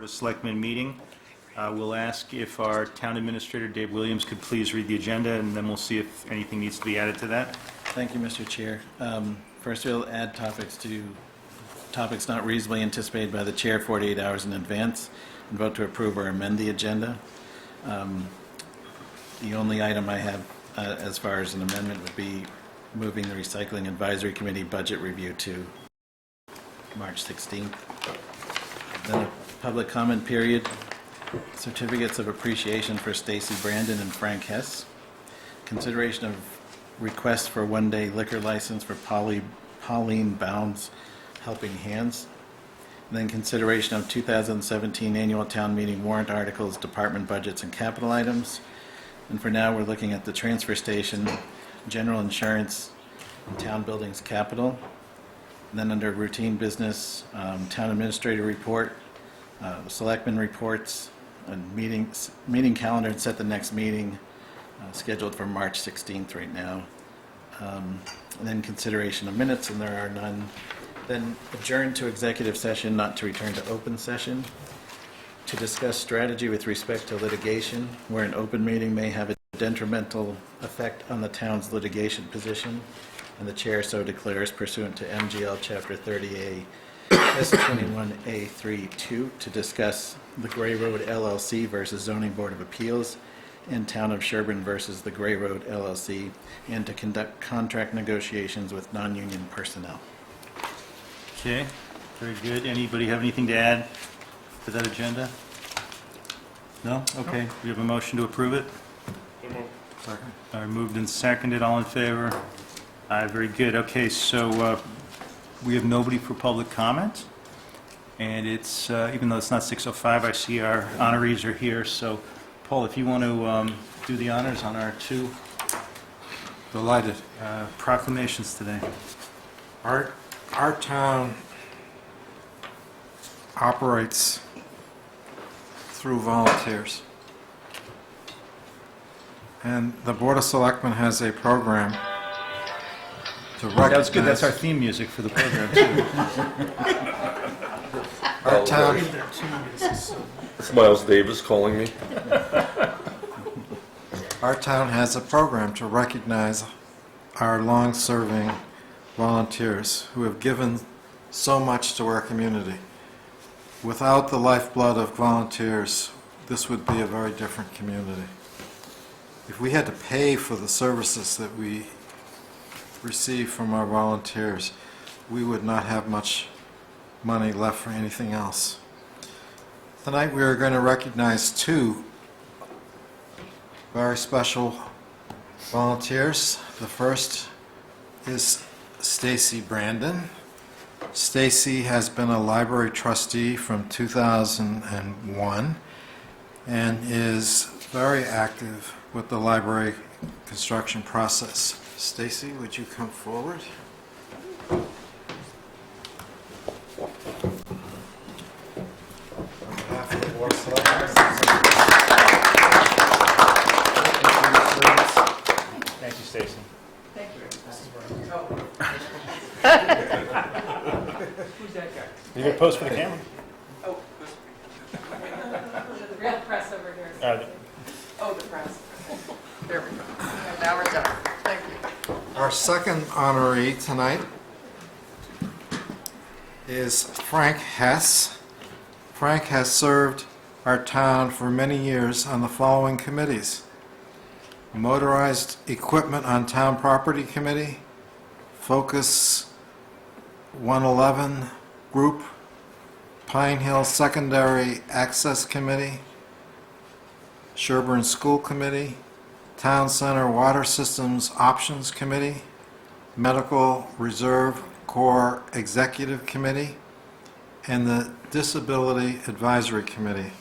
of Selectmen meeting. We'll ask if our town administrator, Dave Williams, could please read the agenda, and then we'll see if anything needs to be added to that. Thank you, Mr. Chair. First, we'll add topics not reasonably anticipated by the chair 48 hours in advance, and vote to approve or amend the agenda. The only item I have as far as an amendment would be moving the Recycling Advisory Committee budget review to March 16th. Then a public comment period. Certificates of appreciation for Stacy Brandon and Frank Hess. Consideration of request for one-day liquor license for Pauline Bounds Helping Hands. And then consideration of 2017 annual town meeting warrant articles, department budgets, and capital items. And for now, we're looking at the transfer station, general insurance, and town buildings capital. And then under routine business, town administrator report, selectmen reports, and meeting calendar, and set the next meeting scheduled for March 16th right now. And then consideration of minutes, and there are none. Then adjourn to executive session, not to return to open session. To discuss strategy with respect to litigation, where an open meeting may have a detrimental effect on the town's litigation position, and the chair so declares pursuant to MGL Chapter 30A, S21A32, to discuss the Gray Road LLC versus Zoning Board of Appeals and Town of Sherborn versus the Gray Road LLC, and to conduct contract negotiations with non-union personnel. Okay, very good. Anybody have anything to add to that agenda? No? Okay. We have a motion to approve it? Second. All right, moved and seconded. All in favor? Aye, very good. Okay, so we have nobody for public comment. And it's, even though it's not 6:05, I see our honorees are here. So, Paul, if you want to do the honors on our two Delighted. proclamations today. Our town operates through volunteers. And the Board of Selectmen has a program to recognize... That was good. That's our theme music for the program, too. Our town... It's Miles Davis calling me. Our town has a program to recognize our long-serving volunteers who have given so much to our community. Without the lifeblood of volunteers, this would be a very different community. If we had to pay for the services that we receive from our volunteers, we would not have much money left for anything else. Tonight we are going to recognize two very special volunteers. The first is Stacy Brandon. Stacy has been a library trustee from 2001 and is very active with the library construction process. Stacy, would you come forward? On behalf of the Board of Selectmen. Thank you, Stacy. Thank you. Who's that guy? You going to pose for the camera? Oh, the real press over here. Oh, the press. There we go. Okay, now we're done. Thank you. Our second honoree tonight is Frank Hess. Frank has served our town for many years on the following committees: Motorized Equipment on Town Property Committee, Focus 111 Group, Pine Hill Secondary Access Committee, Sherborn School Committee, Town Center Water Systems Options Committee, Medical Reserve Corps Executive Committee, and the Disability Advisory Committee.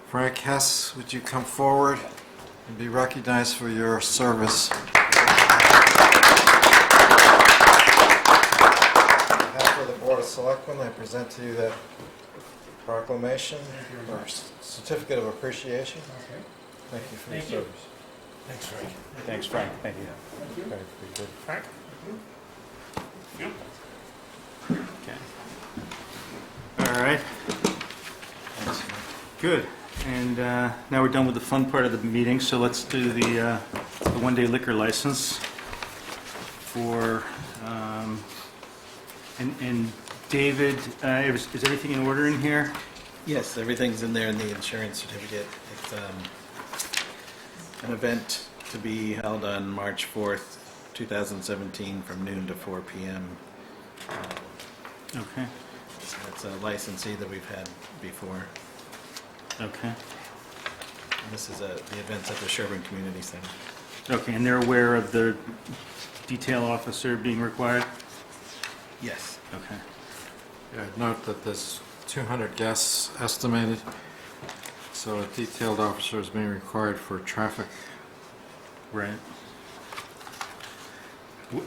Frank Hess, would you come forward and be recognized for your service? On behalf of the Board of Selectmen, I present to you that proclamation or certificate of appreciation. Thank you for your service. Thanks, Frank. Thanks, Frank. Thank you. Very good. Frank? Okay. All right. Good. And now we're done with the fun part of the meeting, so let's do the one-day liquor license for, and David, is everything in order in here? Yes, everything's in there in the insurance certificate. It's an event to be held on March 4th, 2017, from noon to 4 p.m. Okay, It's a licensee that we've had before. okay. And this is the events at the Sherborn Community Center. Okay, and they're aware of the detail officer being required? Yes. Okay. Yeah, note that there's 200 guests estimated, so a detailed officer is being required for traffic. Right.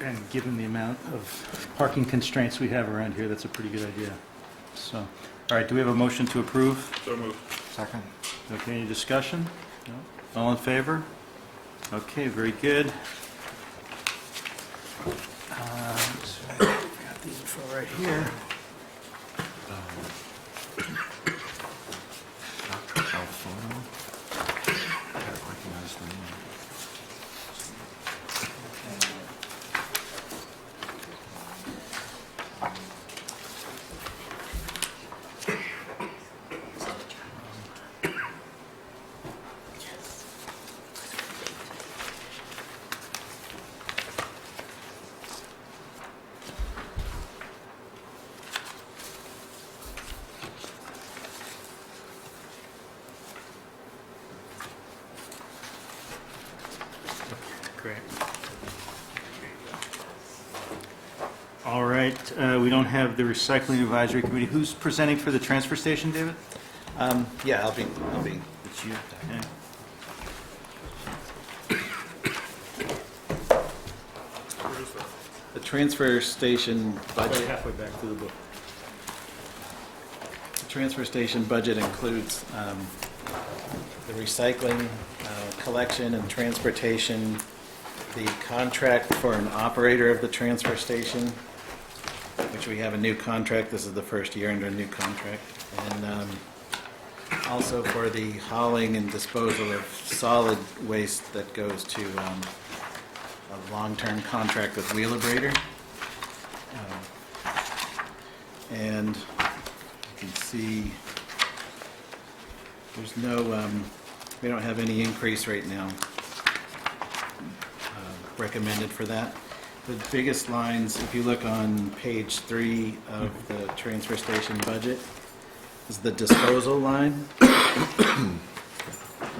And given the amount of parking constraints we have around here, that's a pretty good idea. So, all right, do we have a motion to approve? So moved. Second. Okay, any discussion? No? All in favor? Okay, very good. So we've got the info right here. Dr. Alfano. I don't recognize the name. Great. All right, we don't have the recycling advisory committee. Who's presenting for the transfer station, David? Yeah, I'll be. It's you. Okay. The transfer station budget. Halfway back to the book. The transfer station budget includes the recycling, collection and transportation, the contract for an operator of the transfer station, which we have a new contract. This is the first year under a new contract. And also for the hauling and disposal of solid waste that goes to a long-term contract with Wheelabrator. And you can see there's no, we don't have any increase right now recommended for that. The biggest lines, if you look on page 3 of the transfer station budget, is the disposal line. And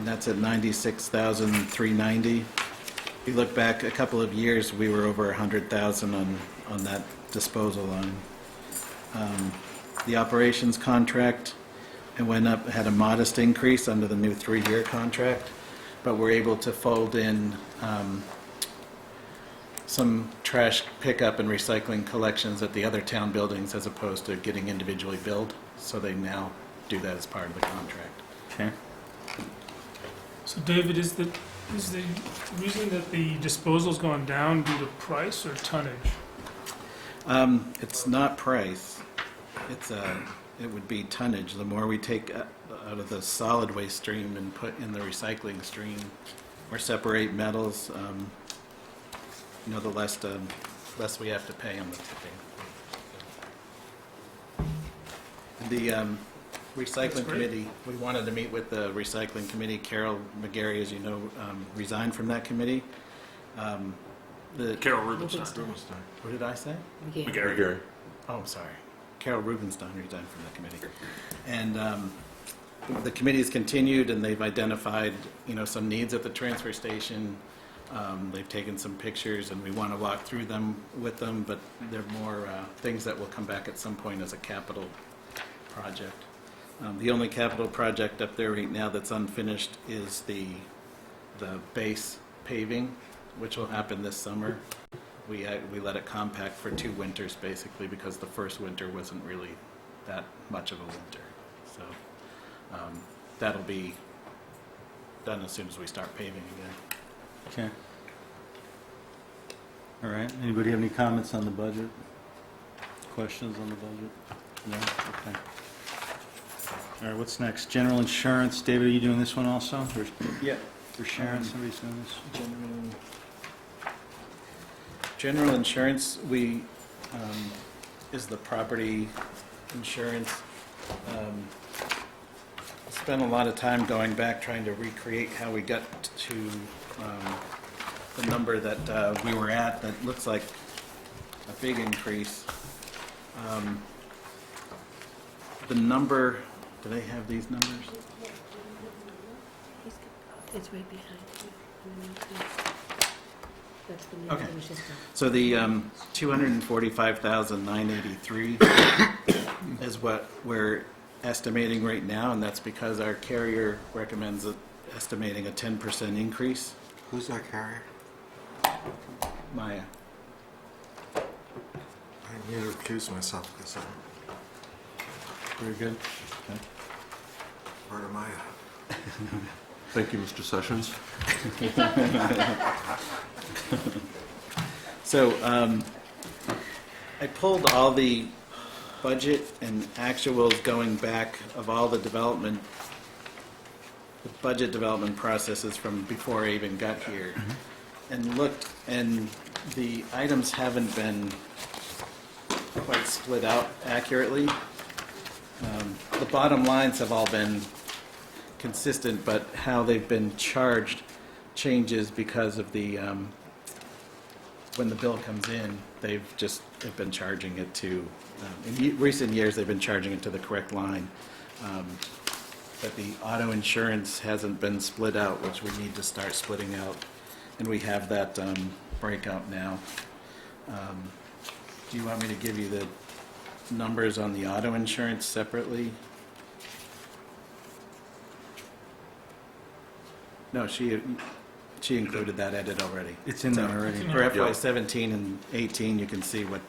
that's at $96,390. If you look back a couple of years, we were over 100,000 on that disposal line. The operations contract, it went up, had a modest increase under the new 3-year contract, but we're able to fold in some trash pickup and recycling collections at the other town buildings as opposed to getting individually billed, so they now do that as part of the contract. Okay. So David, is the reason that the disposal's gone down due to price or tonnage? It's not price, it would be tonnage. The more we take out of the solid waste stream and put in the recycling stream or separate metals, the less we have to pay on the tipping. The recycling committee, we wanted to meet with the recycling committee. Carol McGarry, as you know, resigned from that committee. Carol Rubenstein. What did I say? McGarry. Oh, I'm sorry. Carol Rubenstein resigned from the committee. And the committee has continued, and they've identified, some needs at the transfer station. They've taken some pictures, and we want to walk through them with them, but there are more things that will come back at some point as a capital project. The only capital project up there right now that's unfinished is the base paving, which will happen this summer. We let it compact for 2 winters, basically, because the first winter wasn't really that much of a winter. So that'll be done as soon as we start paving again. Okay. All right, anybody have any comments on the budget? Questions on the budget? No? Okay. All right, what's next? General insurance. David, are you doing this one also? Or Yeah. for Sharon, somebody's doing this? General insurance, is the property insurance. Spent a lot of time going back trying to recreate how we got to the number that we were at. That looks like a big increase. The number, do they have these numbers? It's right behind you. That's the Okay. that was just done. So the 245,983 is what we're estimating right now, and that's because our carrier recommends estimating a 10% increase. Who's that carrier? Maya. I need to recuse myself because I'm Very good. part of Maya. Thank you, Mr. Sessions. So I pulled all the budget and actuals going back of all the budget development processes from before I even got here, and looked, and the items haven't been quite split out accurately. The bottom lines have all been consistent, but how they've been charged changes because of the when the bill comes in, they've been charging it to, in recent years, they've been charging it to the correct line. But the auto insurance hasn't been split out, which we need to start splitting out, and we have that breakout now. Do you want me to give you the numbers on the auto insurance separately? No, she included that edit already. It's in there already. It's in For there. FY 17 and 18, you can see what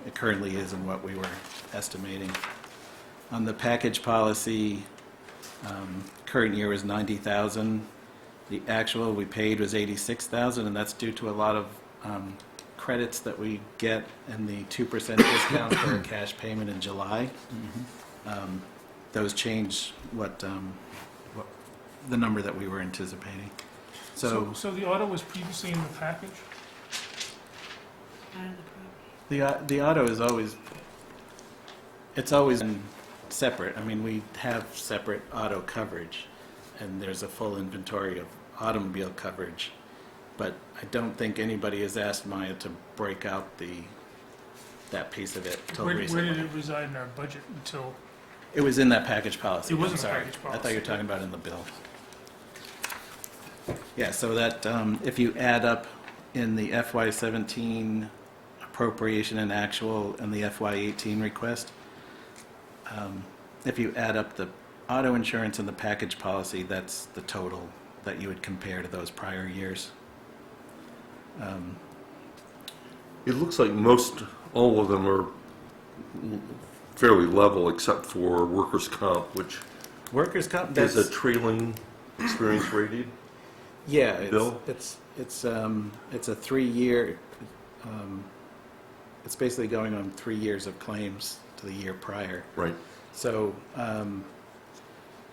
it currently is and what we were estimating. On the package policy, current year was 90,000. The actual we paid was 86,000, and that's due to a lot of credits that we get and the 2% discount for a cash payment in July. Those change what the number that we were anticipating. So So the auto was previously in the package? Out of the property. the auto is always, it's always been separate. I mean, we have separate auto coverage, and there's a full inventory of automobile coverage. But I don't think anybody has asked Maya to break out that piece of it till Where recently. did it reside in our budget until, It was in that package policy. It was I'm in the sorry. package I thought policy. you were talking about in the bill. Yeah, so that, if you add up in the FY17 appropriation and actual and the FY18 request, if you add up the auto insurance and the package policy, that's the total that you would compare to those prior years. It looks like all of them are fairly level except for workers' comp, which Workers' comp, is that's, a trailing experience rated. yeah, Bill? it's a 3-year, it's basically going on 3 years of claims to the year prior. Right. So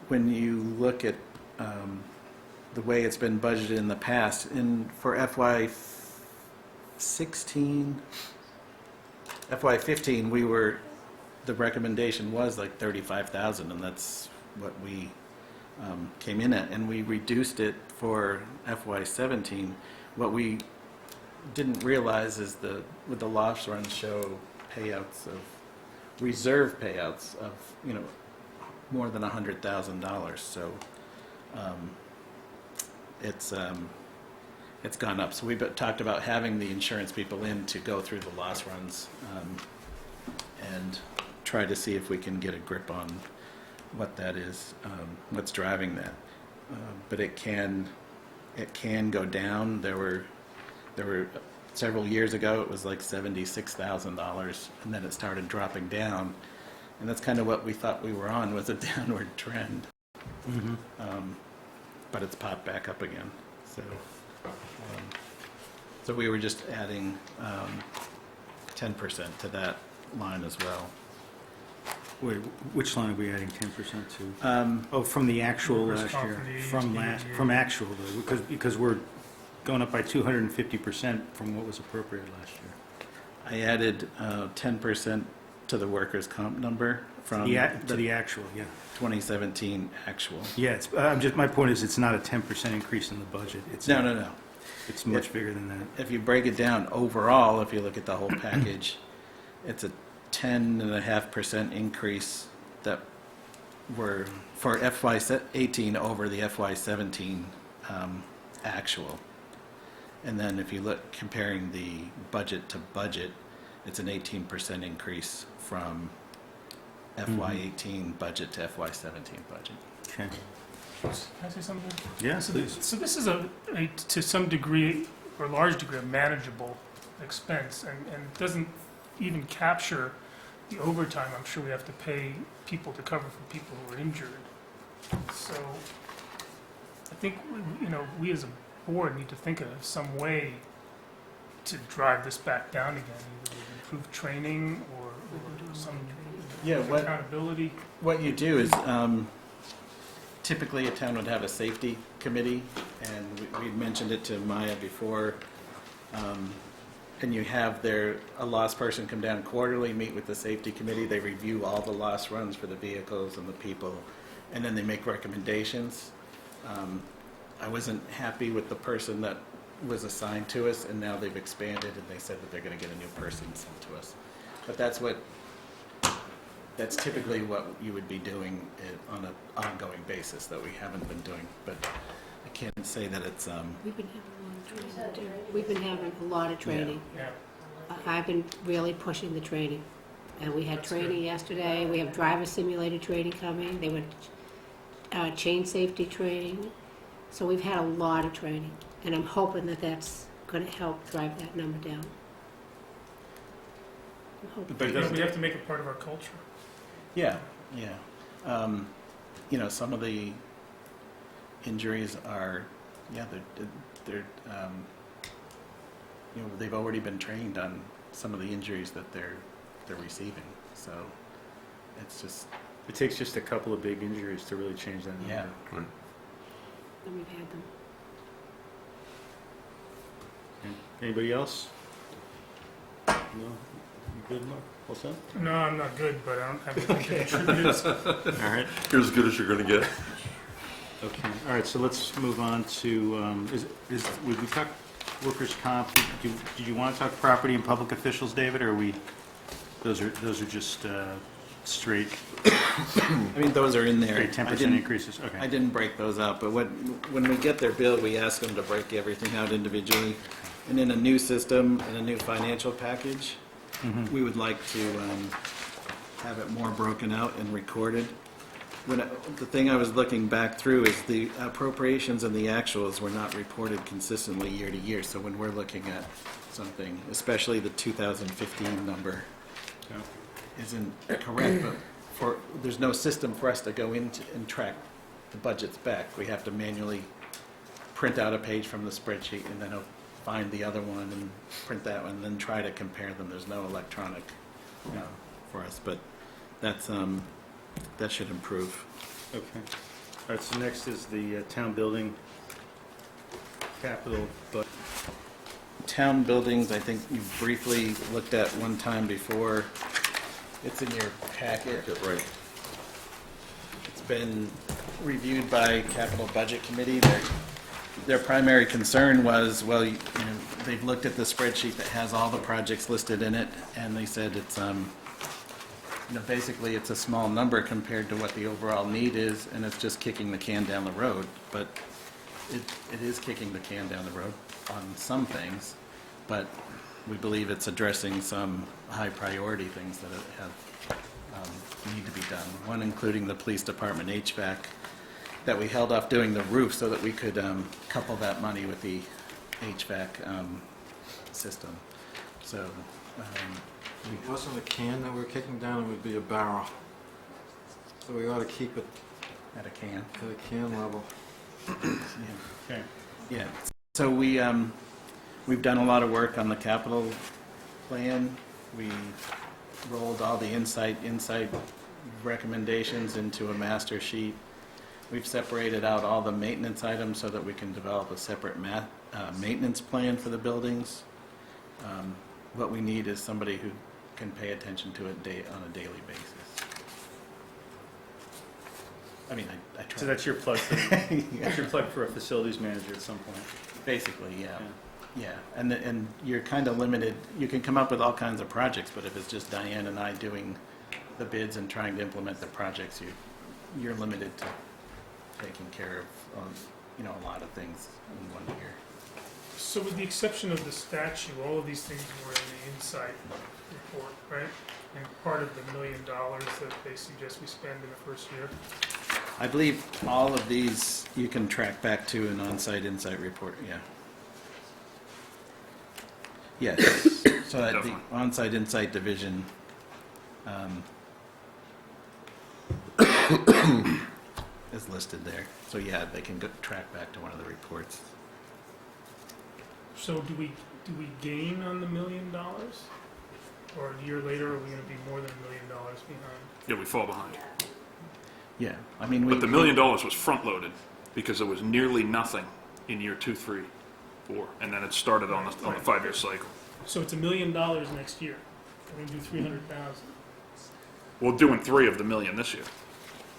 when you look at the way it's been budgeted in the past, for FY15, the recommendation was like 35,000, and that's what we came in at, and we reduced it for FY17. What we didn't realize is with the loss runs show payouts of reserve payouts of more than $100,000. So it's gone up. So we talked about having the insurance people in to go through the loss runs and try to see if we can get a grip on what that is, what's driving that. But it can go down. There were several years ago it was like $76,000, and then it started dropping down, and that's kind of what we thought we were on, was a downward trend. But it's popped back up again. So we were just adding 10% to that line as well. Wait, which line are we adding 10% to? Oh, from the actual Workers' last comp year. for the From 18 last, year. from actual, though, because we're going up by 250% from what was appropriated last year. I added 10% to the workers' comp number from To the actual, yeah. 2017 actual. Yeah, it's, I'm just, my point is, it's not a 10% increase in the budget. It's No. It's much bigger than that. If you break it down overall, if you look at the whole package, it's a 10.5% increase that were for FY18 over the FY17 actual. And then if you look comparing the budget to budget, it's an 18% increase from FY18 budget to FY17 budget. Okay. Can I say something? Yeah, So, please. so this is to some degree, or a large degree, a manageable expense, and it doesn't even capture the overtime I'm sure we have to pay people to cover for people who are injured. So I think, we as a board need to think of some way to drive this back down again, either with improved training or some Yeah, what- accountability. What you do is, typically a town would have a safety committee, and we mentioned it to Maya before, and you have a lost person come down quarterly, meet with the safety committee, they review all the lost runs for the vehicles and the people, and then they make recommendations. I wasn't happy with the person that was assigned to us, and now they've expanded, and they said that they're gonna get a new person sent to us. But that's typically what you would be doing on an ongoing basis that we haven't been doing. But I can't say that it's, We've been having a lot of training, too. We've been having a lot of training. Yeah. I've been really pushing the training. And we had training yesterday, we have driver simulator training coming, they went chain safety training. So we've had a lot of training, and I'm hoping that that's gonna help drive that number down. I'm hoping. But it doesn't, We have to make it part of our culture. yeah. Some of the injuries are, they're they've already been trained on some of the injuries that they're receiving. So it's just, it takes just a couple of big injuries to really change that number. yeah. Right. And we've had them. Okay. Anybody else? No? You good, Mark? All set? No, I'm not good, but I don't have anything to contribute. All right. You're as good as you're gonna get. Okay. All right, so let's move on to, would we talk workers' comp? Did you want to talk property and public officials, David, or those are just straight I mean, those are in there. 10% increases? I Okay. didn't break those out, but when we get their bill, we ask them to break everything out individually. And in a new system, in a new financial package, we would like to have it more broken out and recorded. The thing I was looking back through is the appropriations and the actuals were not reported consistently year to year. So when we're looking at something, especially the 2015 number, Yeah. isn't correct, but there's no system for us to go into and track the budgets back. We have to manually print out a page from the spreadsheet and then find the other one and print that one and then try to compare them. There's no electronic for us, but that should improve. Okay. All right, so next is the town building capital, but Town buildings, I think you briefly looked at one time before. It's in your packet. Get right. It's been reviewed by Capital Budget Committee. Their primary concern was, they've looked at the spreadsheet that has all the projects listed in it, and they said it's, basically it's a small number compared to what the overall need is, and it's just kicking the can down the road. But it is kicking the can down the road on some things, but we believe it's addressing some high priority things that need to be done. One including the police department HVAC, that we held off doing the roof so that we could couple that money with the HVAC system. So, If it wasn't a can that we're kicking down, it would be a barrel. So we ought to keep it at a can. at a can level. okay. Yeah, so we've done a lot of work on the capital plan. We rolled all the inside recommendations into a master sheet. We've separated out all the maintenance items so that we can develop a separate maintenance plan for the buildings. What we need is somebody who can pay attention to it on a daily basis. I mean, I try. So that's your plug for, that's your plug for a facilities manager at some point. Basically, yeah. Yeah, and you're kind of limited. You can come up with all kinds of projects, but if it's just Diane and I doing the bids and trying to implement the projects, you're limited to taking care of a lot of things in 1 year. So with the exception of the statue, all of these things were in the insight report, right? And part of the $1 million that they suggest we spend in the first year. I believe all of these you can track back to an on-site insight report. Yeah. Yes. So that the on-site insight division is listed there. So yeah, they can track back to one of the reports. So do we gain on the $1 million? Or a year later, are we going to be more than $1 million behind? Yeah, we fall behind. Yeah, I mean, But the $1 million was front-loaded because there was nearly nothing in year 2, 3, 4, and then it started on the 5-year cycle. So it's $1 million next year. We're going to do 300,000. We're doing 3 of the million this year.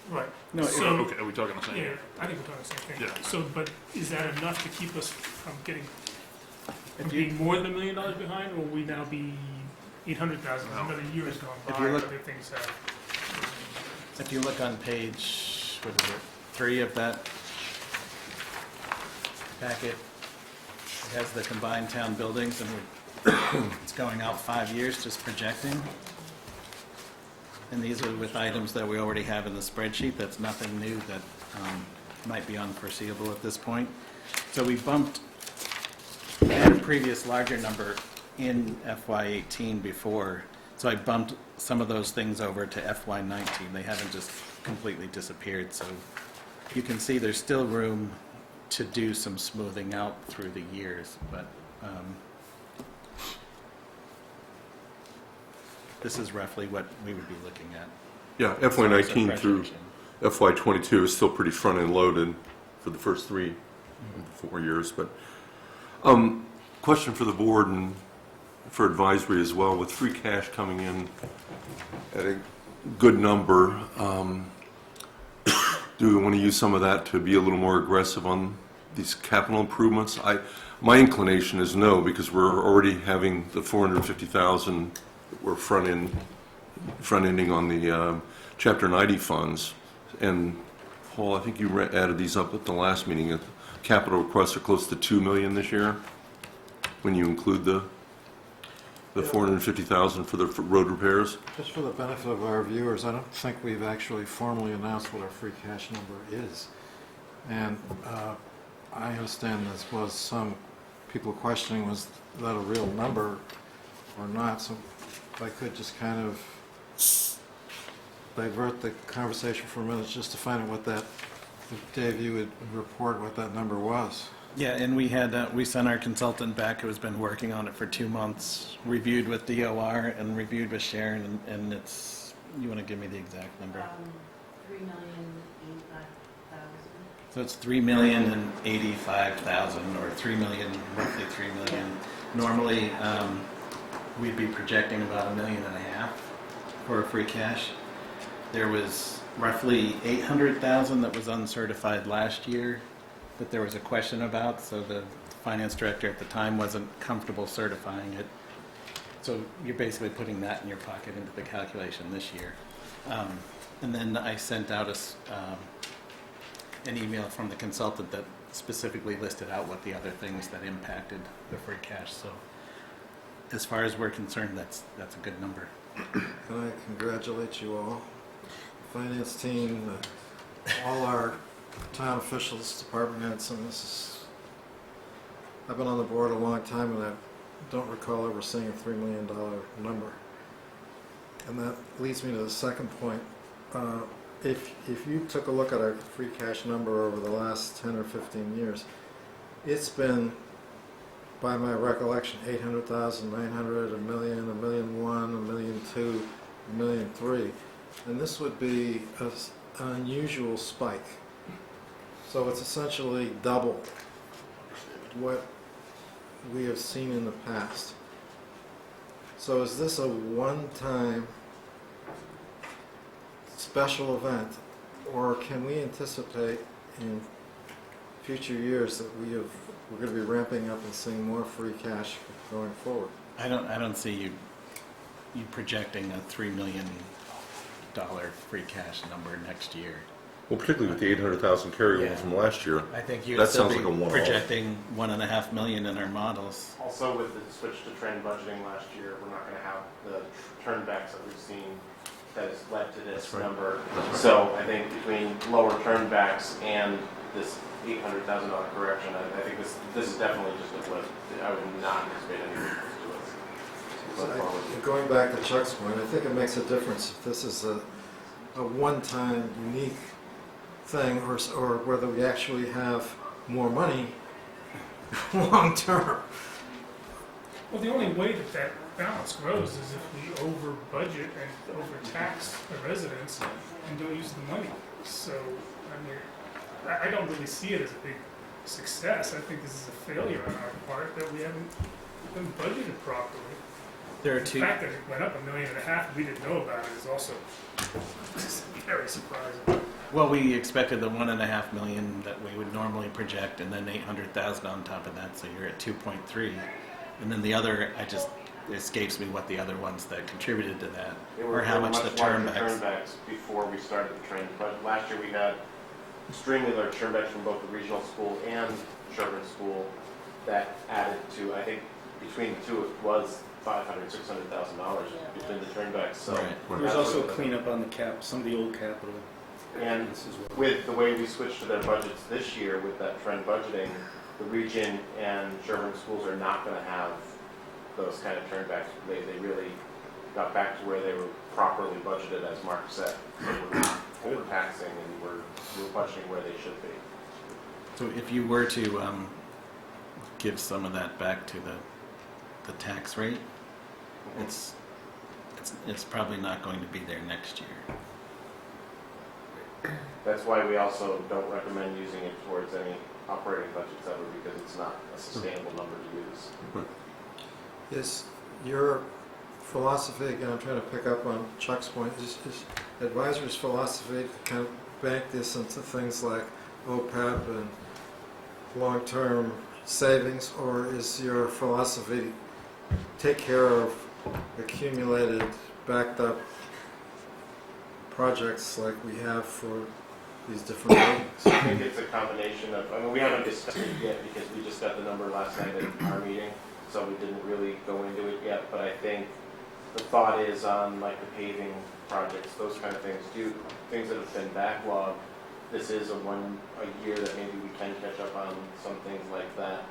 Right. No, So, Okay, are we talking the same? yeah, I think we're talking the same thing. Yeah. So, but is that enough to keep us from if you, being more than $1 million behind, or will we now be 800,000? No. Another year has gone If by, you look- other things have. if you look on page, what is it, 3 of that packet, it has the combined town buildings, and it's going out 5 years, just projecting. And these are with items that we already have in the spreadsheet. That's nothing new that might be unforeseeable at this point. So we had a previous larger number in FY18 before, so I bumped some of those things over to FY19. They haven't just completely disappeared, so you can see there's still room to do some smoothing out through the years, but this is roughly what we would be looking at. Yeah, as far as FY19 the through projection. FY22 is still pretty front-end loaded for the first 4 years, but question for the board and for advisory as well, with free cash coming in at a good number, do we want to use some of that to be a little more aggressive on these capital improvements? My inclination is no, because we're already having the $450,000 that we're front-ending on the Chapter 90 funds. And Paul, I think you added these up at the last meeting. Capital requests are close to $2 million this year, when you include the $450,000 for the road repairs. Just for the benefit of our viewers, I don't think we've actually formally announced what our free cash number is. And I understand there was some people questioning, was that a real number or not? So if I could just kind of divert the conversation for a minute just to find out what that, if Dave, you would report what that number was. Yeah, and we sent our consultant back who has been working on it for 2 months, reviewed with DOR and reviewed with Sharon, and it's, you want to give me the exact number? 3,085,000. So it's 3,085,000, or 3 million, roughly 3 million. Normally, we'd be projecting about $1.5 million for free cash. There was roughly 800,000 that was uncertified last year that there was a question about, so the finance director at the time wasn't comfortable certifying it. So you're basically putting that in your pocket into the calculation this year. And then I sent out an email from the consultant that specifically listed out what the other things that impacted the free cash. So as far as we're concerned, that's a good number. And I congratulate you all, the finance team, all our town officials, department heads, and this is, I've been on the board a long time and I don't recall ever seeing a $3 million number. And that leads me to the second point. If you took a look at our free cash number over the last 10 or 15 years, it's been, by my recollection, 800,000, 900, $1 million, $1,000,001, $1,002,000, $1,003,000. and this would be an unusual spike. So it's essentially double what we have seen in the past. So is this a one-time special event, or can we anticipate in future years that we're going to be ramping up and seeing more free cash going forward? I don't see you projecting a $3 million free cash number next year. Well, particularly with the 800,000 carryover Yeah. from last year. I think you'd That still sounds be like a one-off. projecting $1.5 million in our models. Also, with the switch to trend budgeting last year, we're not going to have the turnbacks that we've seen that has led to this That's right. number. So I think between lower turnbacks and this $800,000 correction, I think this is definitely just a blip. I would not anticipate any recourse to it. Going forward. Going back to Chuck's point, I think it makes a difference if this is a one-time unique thing, or whether we actually have more money long-term. Well, the only way that that balance grows is if we over budget and over tax the residents and don't use the money. So, I mean, I don't really see it as a big success. I think this is a failure on our part that we haven't budgeted properly. There are The two. fact that it went up $1.5 million and we didn't know about it is also very surprising. Well, we expected the $1.5 million that we would normally project, and then 800,000 on top of that, so you're at 2.3. And then the other, it escapes me what the other ones that contributed to that, or how much the larger turnbacks. turnbacks before we started the trend. But last year we had extremely large turnbacks from both the regional school and Sherborn school that added to, I think, between the two, it was $500,000, $600,000 between the turnbacks. So Right. There was also cleanup on the some of the old capital. And as well. with the way we switched to their budgets this year with that trend budgeting, the region and Sherborn schools are not going to have those kind of turnbacks. They really got back to where they were properly budgeted, as Mark said. So we're overtaxing and we're budgeting where they should be. So if you were to give some of that back to the tax rate, it's probably not going to be there next year. That's why we also don't recommend using it towards any operating budgets ever, because it's not a sustainable number to use. Is your philosophy, again, I'm trying to pick up on Chuck's point, is advisory's philosophy to kind of bank this into things like OPEB and long-term savings, or is your philosophy take care of accumulated, backed up projects like we have for these different buildings? I think it's a combination of, I mean, we haven't discussed it yet because we just got the number last night at our meeting, so we didn't really go into it yet, but I think the thought is on like the paving projects, those kind of things, things that have been backlogged. This is a year that maybe we can catch up on some things like that,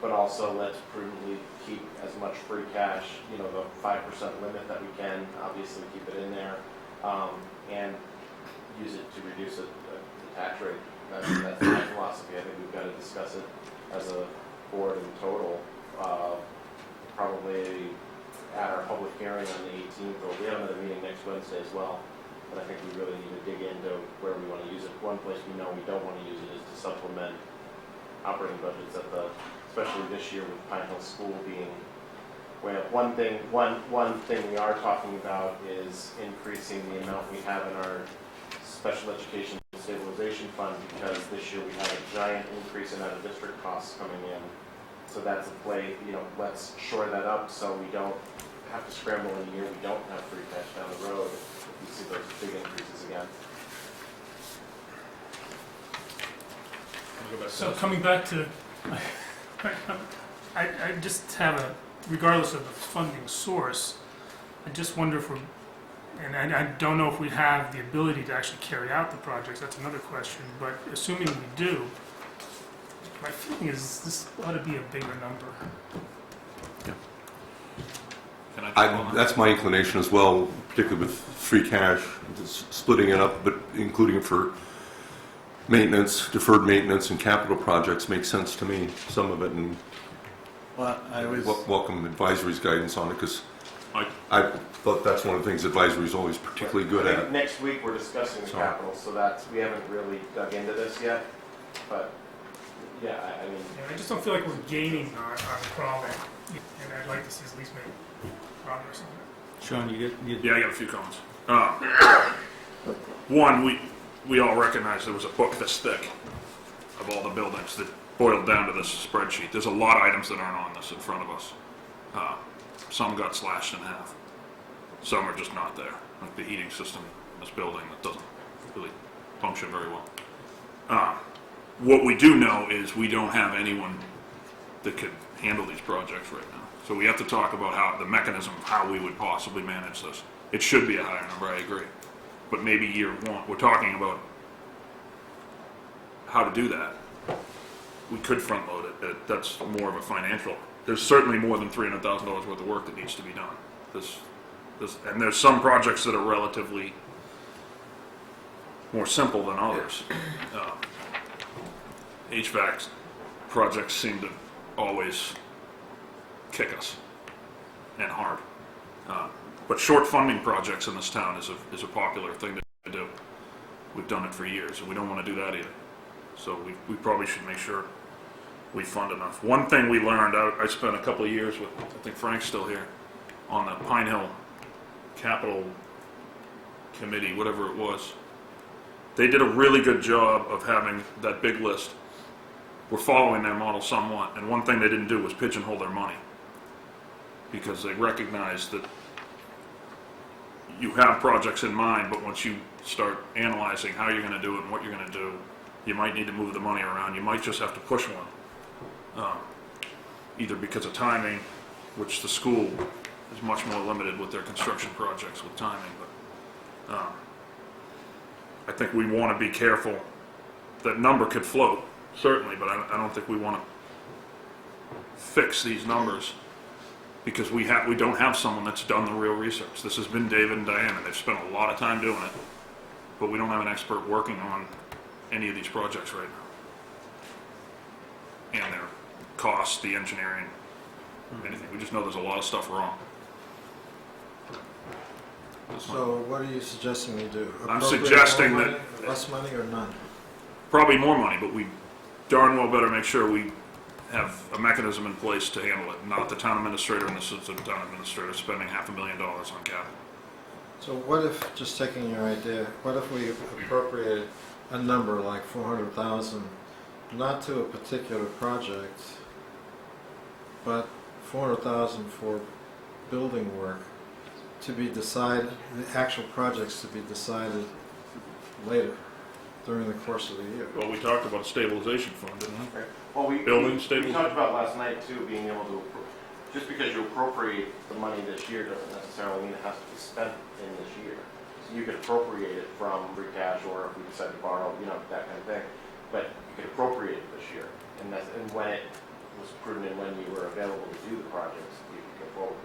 but also let's prudently keep as much free cash, the 5% limit that we can, obviously keep it in there, and use it to reduce the tax rate. That's my philosophy. I think we've got to discuss it as a board in total, probably at our public hearing on the 18th, or we have another meeting next Wednesday as well. But I think we really need to dig into where we want to use it. One place we know we don't want to use it is to supplement operating budgets especially this year with Pine Hill School being way up. One thing we are talking about is increasing the amount we have in our special education stabilization fund, because this year we had a giant increase in out-of-district costs coming in. So that's a play, let's shore that up so we don't have to scramble in a year we don't have free cash down the road. You see those big increases again. So coming back to, I just have regardless of the funding source, I just wonder if and I don't know if we have the ability to actually carry out the projects, that's another question, but assuming we do, my feeling is this ought to be a bigger number. Can I jump on? That's my inclination as well, particularly with free cash, splitting it up, but including it for maintenance, deferred maintenance, and capital projects makes sense to me, some of it, and Well, I was welcome advisory's guidance on it, because I thought that's one of the things advisory is always particularly good I think at. next week, we're discussing the Sorry. capital, so we haven't really dug into this yet, but, yeah, I mean, Yeah, I just don't feel like we're gaining on the problem, and I'd like to see us at least make progress on it. Sean, you get, Yeah, I got a few comments. One, we all recognize there was a book this thick of all the buildings that boiled down to this spreadsheet. There's a lot of items that aren't on this in front of us. Some got slashed in half. Some are just not there, like the heating system in this building that doesn't really function very well. What we do know is we don't have anyone that could handle these projects right now. So we have to talk about how the mechanism of how we would possibly manage this. It should be a higher number, I agree. But maybe year one, we're talking about how to do that. We could front load it. That's more of a financial. There's certainly more than $300,000 worth of work that needs to be done. And there's some projects that are relatively more simple than others. HVAC projects seem to always kick us, and hard. But short funding projects in this town is a popular thing to do. We've done it for years, and we don't want to do that either. So we probably should make sure we fund enough. One thing we learned, I spent a couple of years with, I think Frank's still here, on the Pine Hill Capital Committee, whatever it was. They did a really good job of having that big list. We're following their model somewhat, and one thing they didn't do was pigeonhole their money, because they recognized that you have projects in mind, but once you start analyzing how you're going to do it and what you're going to do, you might need to move the money around. You might just have to push one, either because of timing, which the school is much more limited with their construction projects with timing, but I think we want to be careful. That number could float, certainly, but I don't think we want to fix these numbers because we don't have someone that's done the real research. This has been David and Diane, and they've spent a lot of time doing it, but we don't have an expert working on any of these projects right now. And their costs, the engineering, anything. We just know there's a lot of stuff wrong. So what are you suggesting we do? I'm Appropriate suggesting more that- money, less money or none? Probably more money, but we darn well better make sure we have a mechanism in place to handle it, not the town administrator and the assistant town administrator spending $500,000 on capital. So what if, just taking your idea, what if we appropriated a number like 400,000, not to a particular project, but 400,000 for building work to be decided, the actual projects to be decided later during the course of the year? Well, we talked about a stabilization fund, didn't we? well, Building we stabilization. talked about last night too, being able to, just because you appropriate the money this year doesn't necessarily mean it has to be spent in this year. So you could appropriate it from free cash, or if we decide to borrow, that kind of thing. But you could appropriate it this year, and when it was prudent and when you were available to do the projects, you could go forward.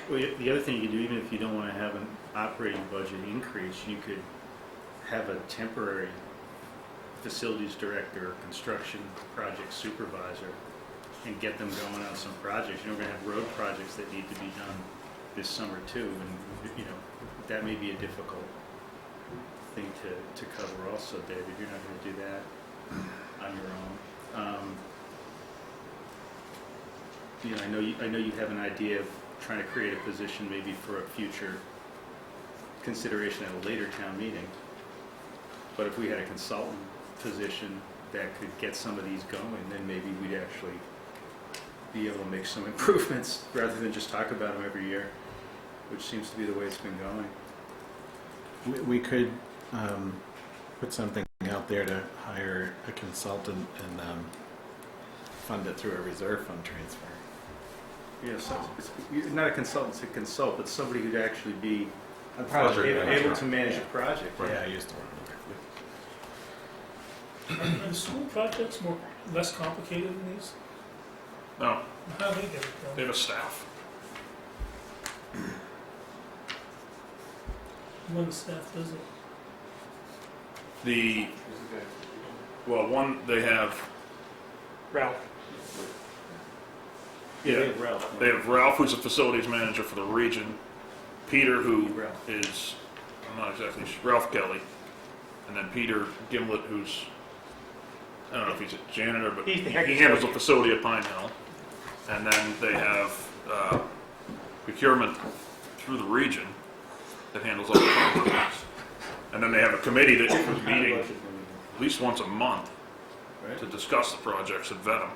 Well, the other thing you could do, even if you don't want to have an operating budget increase, you could have a temporary facilities director or construction project supervisor and get them going on some projects. We're going to have road projects that need to be done this summer too, and that may be a difficult thing to cover also, David. You're not going to do that on your own. I know you have an idea of trying to create a position maybe for a future consideration at a later town meeting. But if we had a consultant position that could get some of these going, then maybe we'd actually be able to make some improvements rather than just talk about them every year, which seems to be the way it's been going. We could put something out there to hire a consultant and fund it through a reserve fund transfer. Yes, it's not a consultant to consult, but somebody who'd actually be project able to manage a project. Yeah, I used to work with Are the school projects less complicated than these? No, How do they get it they done? have a staff. When the staff does it? One, they have Ralph. Yeah, they have Ralph. They have Ralph, who's a facilities manager for the region, Peter, who Ralph. is, I'm not exactly sure, Ralph Kelly, and then Peter Gimlet, who's, I don't know if he's a janitor, but He's the he head handles the custodian. facility at Pine Hill. And then they have procurement through the region that handles all the contracts. And then they have a committee that is meeting at least once a month Right. to discuss the projects and vet them.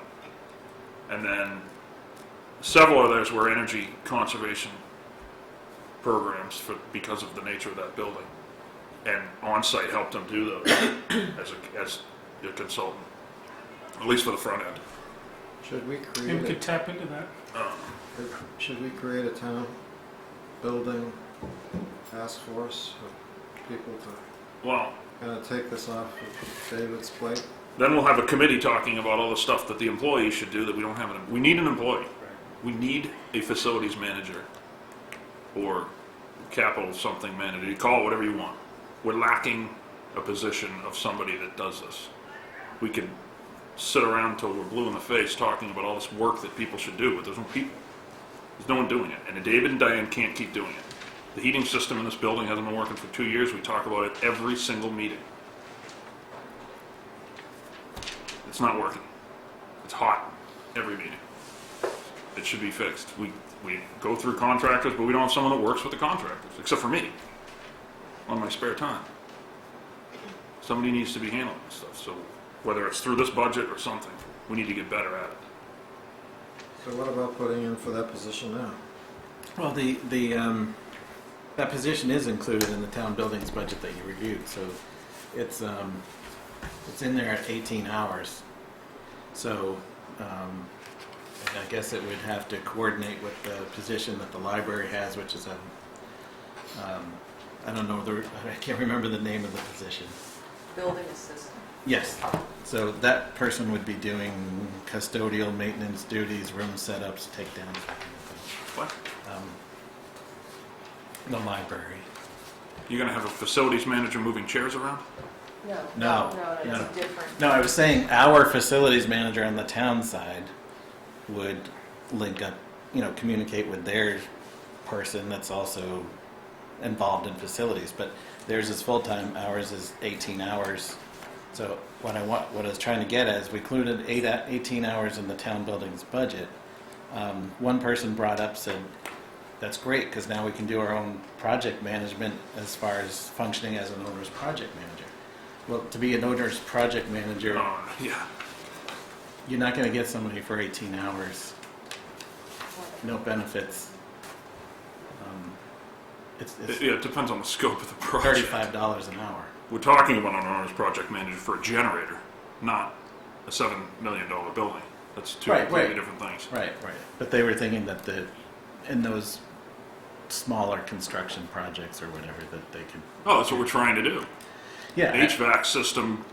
And then several others were energy conservation programs because of the nature of that building. And On-Site helped them do those as a consultant, at least for the front end. Should we And we create could tap into that. should we create a town building task force of people to Well, kind of take this off of David's plate? then we'll have a committee talking about all the stuff that the employees should do that we don't have. We need an employee. We need a facilities manager or capital something manager. You call it whatever you want. We're lacking a position of somebody that does this. We can sit around till we're blue in the face talking about all this work that people should do, but there's no people. There's no one doing it. And David and Diane can't keep doing it. The heating system in this building hasn't been working for 2 years. We talk about it every single meeting. It's not working. It's hot every meeting. It should be fixed. We go through contractors, but we don't have someone that works with the contractors, except for me, on my spare time. Somebody needs to be handling this stuff. So whether it's through this budget or something, we need to get better at it. So what about putting in for that position now? Well, that position is included in the town buildings budget that you reviewed, so it's in there at 18 hours. So, I guess it would have to coordinate with the position that the library has, which is I don't know, I can't remember the name of the position. Building assistant. Yes, so that person would be doing custodial maintenance duties, room setups, takedowns. What? The library. You're gonna have a facilities manager moving chairs around? No, It's different. No, I was saying our facilities manager on the town side would link up, communicate with their person that's also involved in facilities, but theirs is full-time, ours is 18 hours. So what I was trying to get at is we included 18 hours in the town buildings budget. One person brought up, said, that's great, because now we can do our own project management as far as functioning as an owner's project manager. Well, to be an owner's project manager, Yeah. you're not going to get somebody for 18 hours. No benefits. It's Yeah, it depends on the scope of the project. $35 an hour. We're talking about an owner's project manager for a generator, not a $7 million building. That's two Right, completely right. different things. Right. But they were thinking that in those smaller construction projects or whatever, that they could. Oh, that's what we're trying to do. Yeah. HVAC system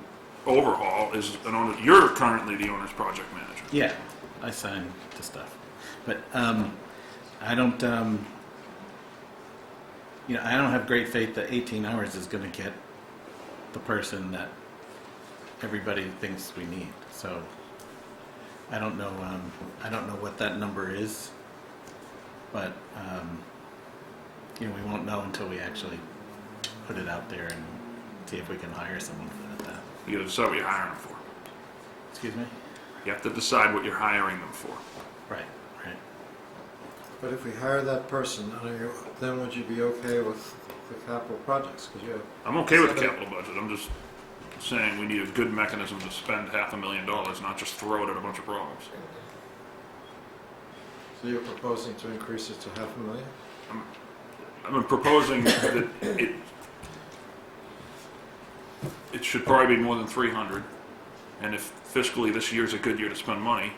overhaul is an owner. You're currently the owner's project manager. Yeah, I signed the stuff, but I don't. I don't have great faith that 18 hours is going to get the person that everybody thinks we need. So I don't know. I don't know what that number is, but we won't know until we actually put it out there and see if we can hire someone for that. You got to decide what you're hiring them for. Excuse me. You have to decide what you're hiring them for. Right. But if we hire that person, then would you be okay with the capital projects? Because I'm okay with the capital budget. I'm just saying we need a good mechanism to spend $500,000, not just throw it at a bunch of problems. So you're proposing to increase it to $500,000? I'm proposing that it should probably be more than 300, and if fiscally this year's a good year to spend money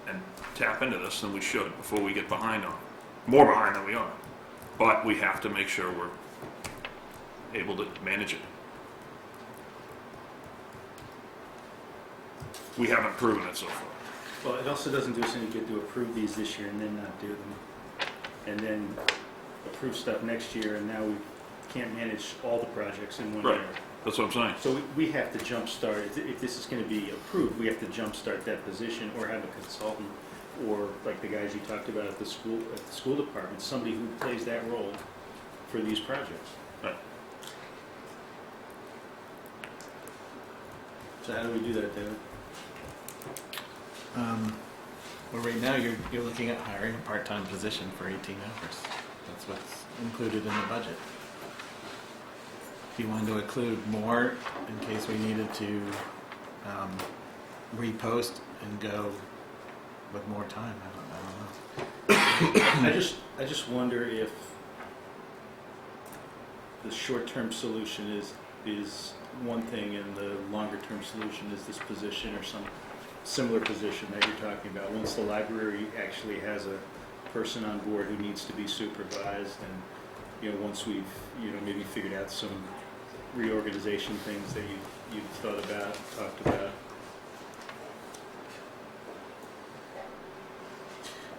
and tap into this, then we should before we get behind on it. More behind than we are. But we have to make sure we're able to manage it. We haven't proven it so far. Well, it also doesn't do us any good to approve these this year and then not do them. And then approve stuff next year, and now we can't manage all the projects in one Right. year. That's what I'm saying. So we have to jumpstart, if this is going to be approved, we have to jumpstart that position or have a consultant or like the guys you talked about at the school department, somebody who plays that role for these projects. Right. So how do we do that, David? Well, right now, you're looking at hiring a part-time position for 18 hours. That's what's included in the budget. If you wanted to include more in case we needed to repost and go with more time, I don't know. I just wonder if the short-term solution is one thing and the longer-term solution is this position or some similar position that you're talking about. Once the library actually has a person on board who needs to be supervised, and once we've maybe figured out some reorganization things that you've thought about, talked about.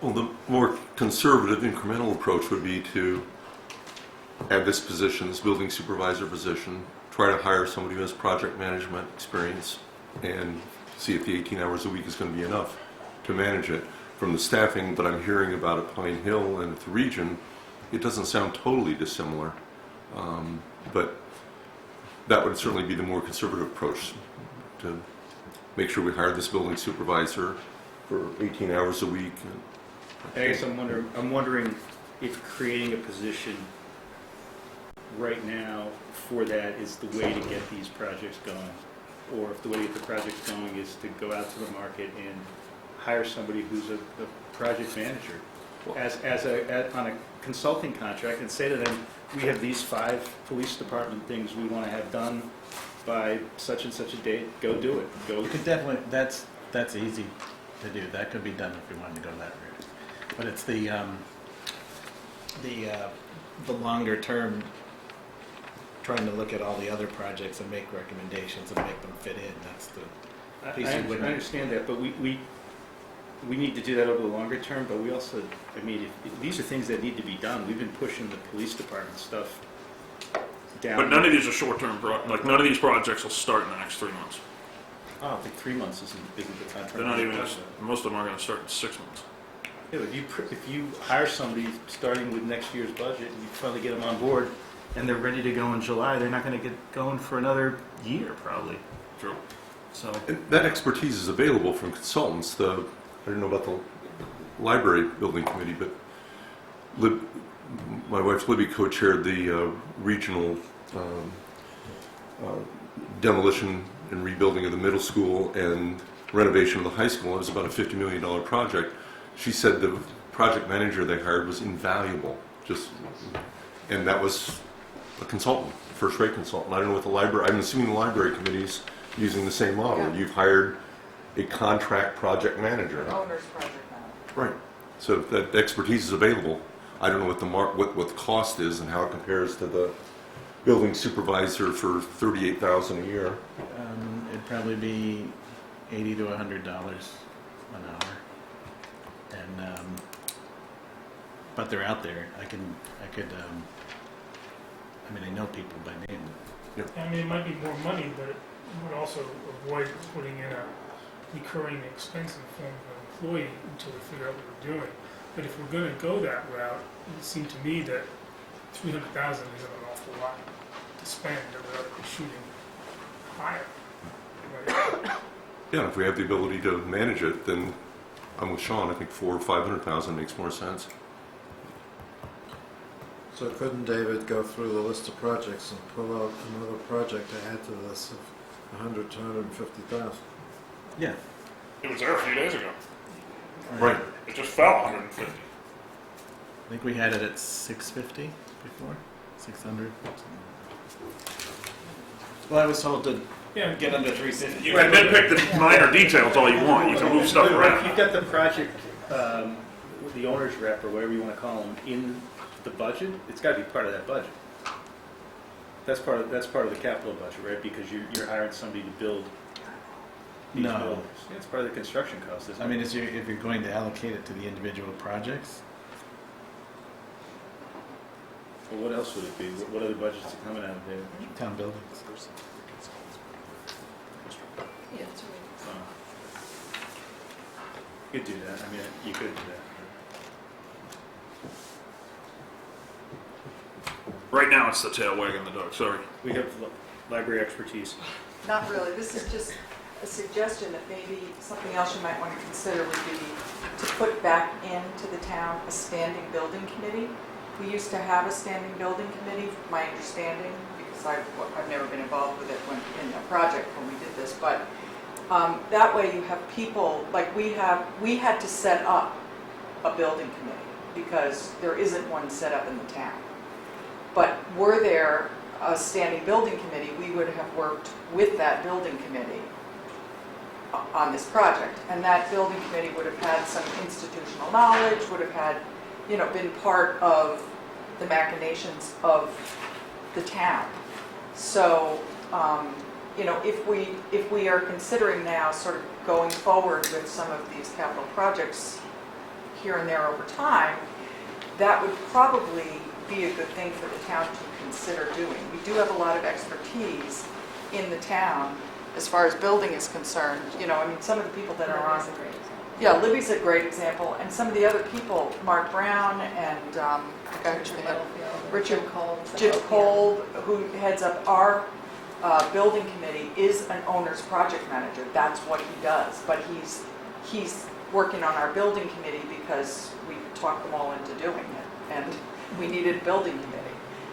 Well, the more conservative incremental approach would be to add this position, this building supervisor position, try to hire somebody who has project management experience, and see if the 18 hours a week is going to be enough to manage it. From the staffing that I'm hearing about at Pine Hill and at the region, it doesn't sound totally dissimilar. But that would certainly be the more conservative approach, to make sure we hire this building supervisor for 18 hours a week. I guess I'm wondering if creating a position right now for that is the way to get these projects going, or if the way to get the projects going is to go out to the market and hire somebody who's a project manager on a consulting contract and say to them, we have these 5 police department things we want to have done by such and such a date. Go do it. Go. You could definitely, that's easy to do. That could be done if we wanted to go that route. But it's the longer term, trying to look at all the other projects and make recommendations and make them fit in. That's the piece you I wouldn't. understand that, but we need to do that over the longer term. But we also, if these are things that need to be done. We've been pushing the police department stuff down. But none of these are short-term, none of these projects will start in the next 3 months. I don't think 3 months isn't the time frame. They're not even, most of them are gonna start in 6 months. Yeah, if you hire somebody starting with next year's budget, and you finally get them on board, and they're ready to go in July, they're not going to get going for another year, probably. True. So And that expertise is available from consultants. I don't know about the library building committee, but my wife Libby co-chaired the regional demolition and rebuilding of the middle school and renovation of the high school. It was about a $50 million project. She said the project manager they hired was invaluable, and that was a consultant, first-rate consultant. I don't know what the library, I'm assuming the library committee's using the same model. Yeah. You've hired a contract project manager. Owner's project manager. Right. So that expertise is available. I don't know what the cost is and how it compares to the building supervisor for $38,000 a year. It'd probably be $80 to $100 an hour, and but they're out there. I know people by name. It might be more money, but it would also avoid putting in a recurring expense in the form of an employee until we figure out what we're doing. But if we're going to go that route, it seemed to me that $300,000 isn't an awful lot to spend, or we ought to be shooting higher. Right? Yeah, if we have the ability to manage it, then I'm with Sean. I think $400,000 or $500,000 makes more sense. So couldn't David go through the list of projects and pull out another project to add to this of 100 to 150,000? Yeah. It was there a few days ago. Right. It just fell 150. I think we had it at 650 before, 600. Well, I was told to Yeah, get under 350. You can nitpick the minor details all you want. You can move stuff If around. you've got the project, the owner's rep or whatever you want to call them, in the budget, it's got to be part of that budget. That's part of the capital budget, right? Because you're hiring somebody to build these No. buildings. Yeah, it's part of the construction cost. Isn't I it? mean, if you're going to allocate it to the individual projects, Well, what else would it be? What other budgets are coming out of there? town buildings. Yeah, that's right. You could do that, I mean, you could do that. Right now, it's the tail wagging the dog, sorry. We have library expertise. Not really, this is just a suggestion that maybe something else you might want to consider would be to put back into the town a standing building committee. We used to have a standing building committee, my understanding, because I've never been involved with it in a project when we did this, but that way you have people, like we had to set up a building committee because there isn't one set up in the town. But were there a standing building committee, we would have worked with that building committee on this project. And that building committee would have had some institutional knowledge, would have had, been part of the machinations of the town. So, if we are considering now sort of going forward with some of these capital projects here and there over time, that would probably be a good thing for the town to consider doing. We do have a lot of expertise in the town as far as building is concerned. Some of the people that are on. Yeah, Libby's a great example, and some of the other people, Mark Brown and the guy who's Richard Jim Kolb, who heads up our building committee, is an owner's project manager. That's what he does. But he's working on our building committee because we talked them all into doing it, and we needed a building committee.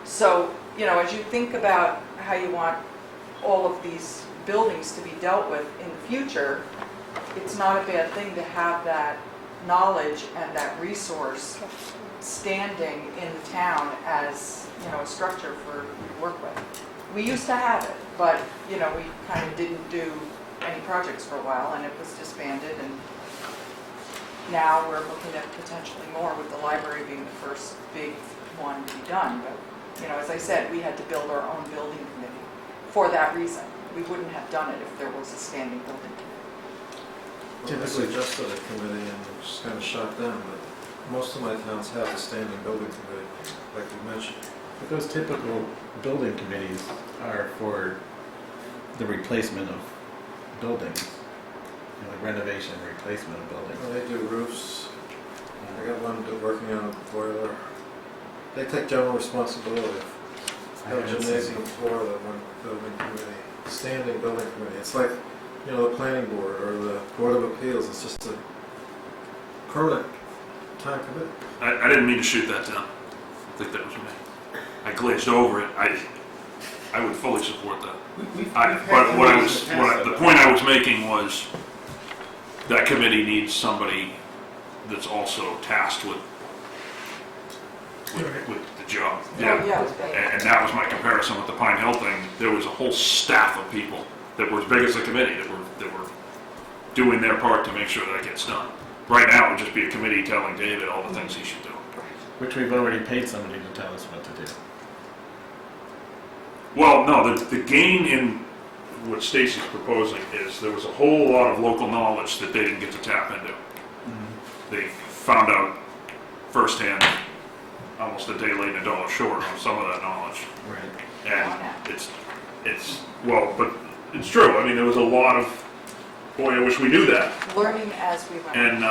So, as you think about how you want all of these buildings to be dealt with in the future, it's not a bad thing to have that knowledge and that resource standing in the town as, a structure for you to work with. We used to have it, but, we kind of didn't do any projects for a while, and it was disbanded, and now we're looking at potentially more, with the library being the first big one to be done. But, as I said, we had to build our own building committee for that reason. We wouldn't have done it if there was a standing building committee. I suggested a committee and it was kind of shot down, but most of my towns have a standing building committee, like you mentioned. But those typical building committees are for the replacement of buildings, like renovation and replacement of buildings. Well, they do roofs. I got one working on a boiler. They take general responsibility. I Have a haven't gymnasium seen- floor, that one building committee, standing building committee. It's like, the planning board or the board of appeals. It's just a permanent time committee. I didn't mean to shoot that down. I think that was me. I glazed over it. I would fully support that. But the point I was making was that committee needs somebody that's also tasked with the job. And that was my comparison with the Pine Hill thing. There was a whole staff of people that were as big as the committee that were doing their part to make sure that gets done. Right now, it would just be a committee telling David all the things he should do. Which we've already paid somebody to tell us what to do. Well, no, the gain in what Stacy's proposing is there was a whole lot of local knowledge that they didn't get to tap into. They found out firsthand, almost a day late and a dollar short on some of that knowledge. Right. And but it's true. I mean, there was a lot of, boy, I wish we knew that. Learning as we went. And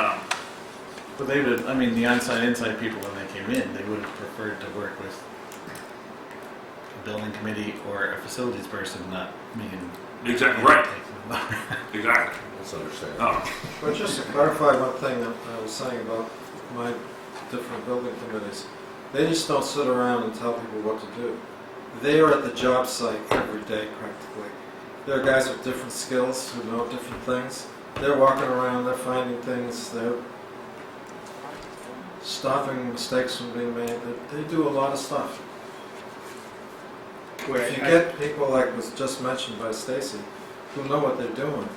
But they would, the inside people when they came in, they would have preferred to work with a building committee or a facilities person, not me and... Exactly, right. Right. Exactly. That's understandable. But just to clarify one thing that I was saying about my different building committees, they just don't sit around and tell people what to do. They are at the job site every day practically. There are guys with different skills who know different things. They're walking around, they're finding things, they're stopping mistakes from being made. They do a lot of stuff. If you get people like was just mentioned by Stacy, who know what they're doing,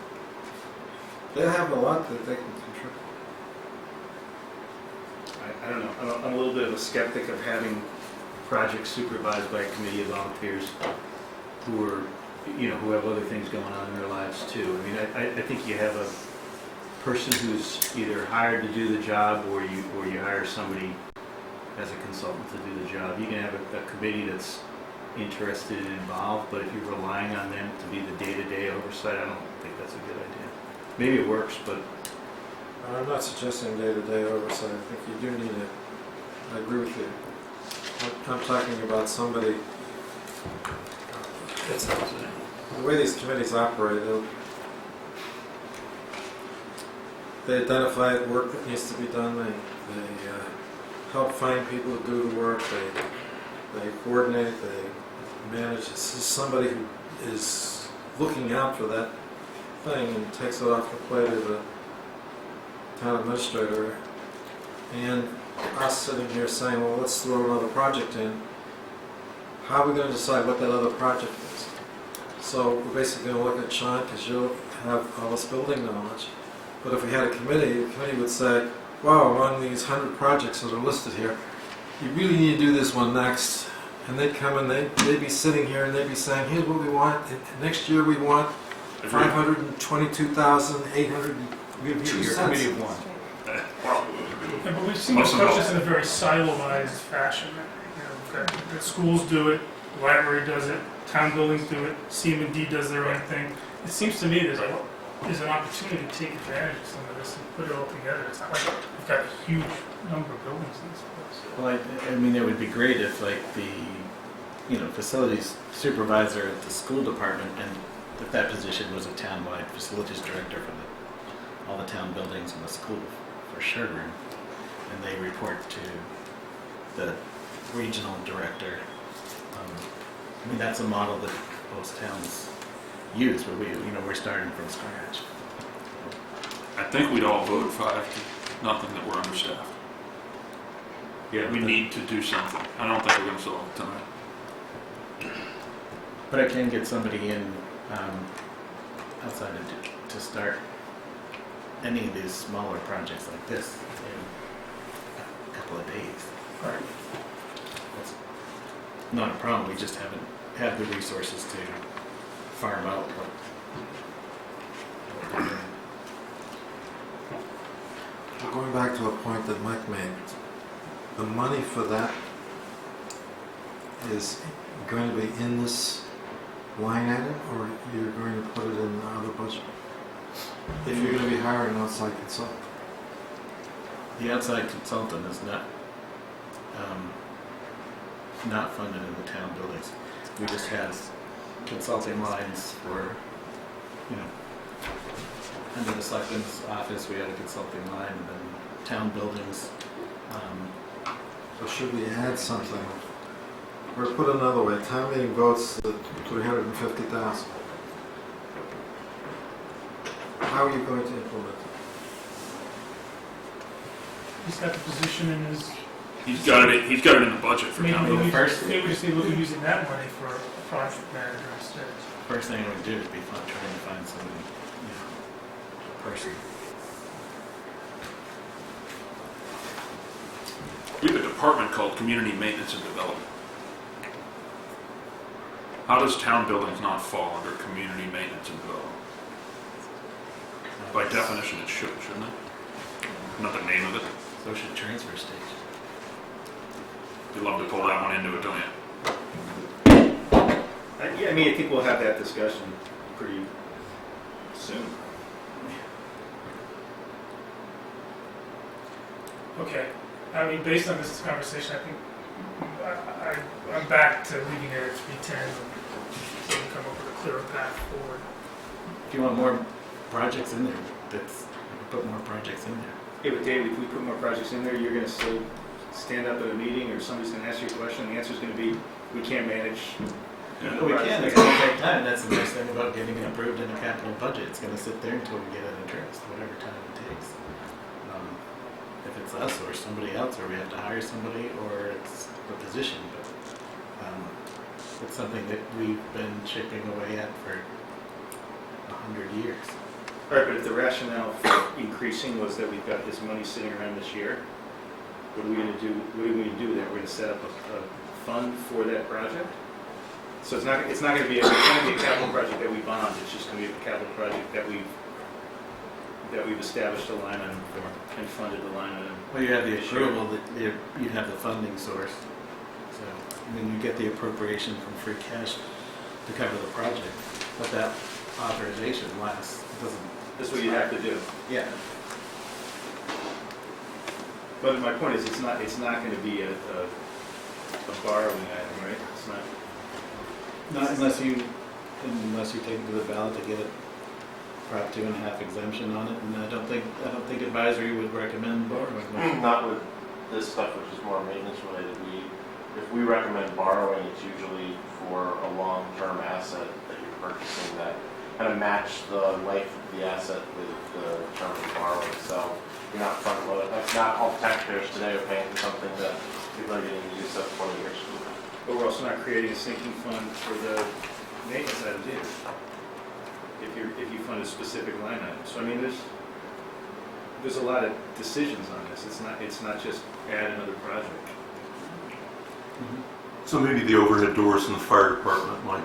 they have a lot that they can contribute. I don't know, I'm a little bit of a skeptic of having projects supervised by a committee of volunteers who are, who have other things going on in their lives too. I think you have a person who's either hired to do the job or you hire somebody as a consultant to do the job. You can have a committee that's interested and involved, but if you're relying on them to be the day-to-day oversight, I don't think that's a good idea. Maybe it works, but I'm not suggesting day-to-day oversight. I think you do need it. I agree with you. I'm talking about somebody, it's, the way these committees operate, they identify work that needs to be done, they help find people to do the work, they coordinate, they manage. This is somebody who is looking out for that thing and takes it off the plate of the town administrator. And us sitting here saying, well, let's throw another project in. How are we going to decide what that other project is? So we're basically going to look at Sean, because you'll have all this building knowledge. But if we had a committee, the committee would say, wow, among these 100 projects that are listed here, you really need to do this one next. And they'd come and they'd be sitting here and they'd be saying, here's what we want. And next year we want 522,800. You're a committee of one. Well, Yeah, but we've seen Most this of process them. in a very siloized fashion. You know, the schools do it, the library does it, town buildings do it, CM&D does their own thing. It seems to me there's an opportunity to take advantage of some of this and put it all together. It's not like we've got a huge number of buildings in this place. Well, I mean, it would be great if like the, facilities supervisor at the school department, and if that position was a townwide facilities director for all the town buildings in the school for Sherborn, and they report to the regional director. I mean, that's a model that most towns use, but we're starting from scratch. I think we'd all vote 5-0 that we're understaffed. Yeah, We need to do something. I don't think we're going to solve it tonight. But I can get somebody in outside to start any of these smaller projects like this in a couple of days. Right. That's not a problem. We just haven't had the resources to farm out what we're doing. Well, going back to a point that Mike made, the money for that is going to be in this line item, or you're going to put it in the other budget? If you're going to be hiring an outside consultant. The outside consultant is not funded in the town buildings. We just have consulting lines for, under the Selectmen's office, we had a consulting line, and then town buildings. So should we add something? Or put another way, town meeting votes the 350,000. How are you going to implement it? He's got the position in his, He's got it in the budget for town maybe building. we just need to look at using that money for a project manager instead. First thing I would do is be trying to find somebody, a person. We have a department called Community Maintenance and Development. How does town buildings not fall under Community Maintenance and Development? By definition, it should, shouldn't it? Not the name of it. So should transfer station. You'd love to pull that one into it, don't you? Yeah, I mean, I think we'll have that discussion pretty soon. Okay, I mean, based on this conversation, I think I'm back to leaving it at 310 so we come up with a clearer path forward. If you want more projects in there, put more projects in there. Yeah, but Dave, if we put more projects in there, you're gonna still stand up at a meeting, or somebody's gonna ask you a question, and the answer's gonna be, we can't manage. No, we can. It's going to take time. That's the nice thing about getting it approved in a capital budget. It's going to sit there until we get it addressed, whatever time it takes. If it's us or somebody else, or we have to hire somebody, or it's a position, but it's something that we've been chipping away at for 100 years. All right, but if the rationale for increasing was that we've got this money sitting around this year, what are we gonna do? What are we gonna do with that? We're gonna set up a fund for that project? So it's not gonna be a capital project that we bond, it's just gonna be a capital project that we've established a line item for and funded the line item. Well, you have the approval, that you have the funding source. So, you get the appropriation from free cash to cover the project. But that authorization lasts, it doesn't. That's what you have to do. Yeah. But my point is, it's not going to be a borrowing item, right? It's not Not unless you take it to the ballot to get a Prop 2.5 exemption on it, and I don't think advisory would recommend borrowing. Not with this stuff, which is more maintenance related. If we recommend borrowing, it's usually for a long-term asset that you're purchasing that kind of match the life of the asset with the term of borrowing. So you're not front loaded. That's not all taxpayers today are paying for something that people are getting used up 20 years from now. But we're also not creating a sinking fund for the maintenance items either. If you fund a specific line item. So I mean, there's a lot of decisions on this. It's not just add another project. So maybe the overhead doors in the fire department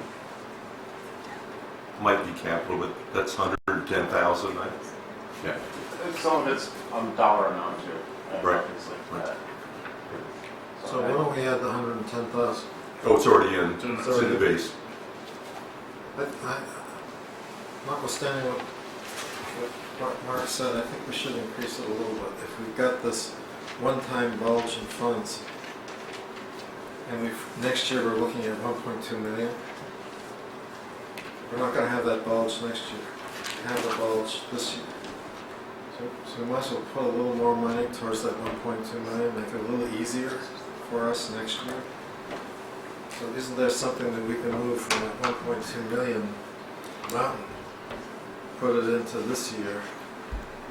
might be capital, but that's 110,000. Yeah. Some of it's dollar amount too. Right. Obviously. Right. So why don't we add the 110,000? Oh, it's already in. It's in It's in the base. Notwithstanding what Mark said, I think we should increase it a little bit. If we've got this one-time bulge in funds, and next year we're looking at 1.2 million, we're not going to have that bulge next year. We have the bulge this year. So we might as well put a little more money towards that 1.2 million, make it a little easier for us next year. So isn't there something that we can move from that 1.2 million mountain, put it into this year?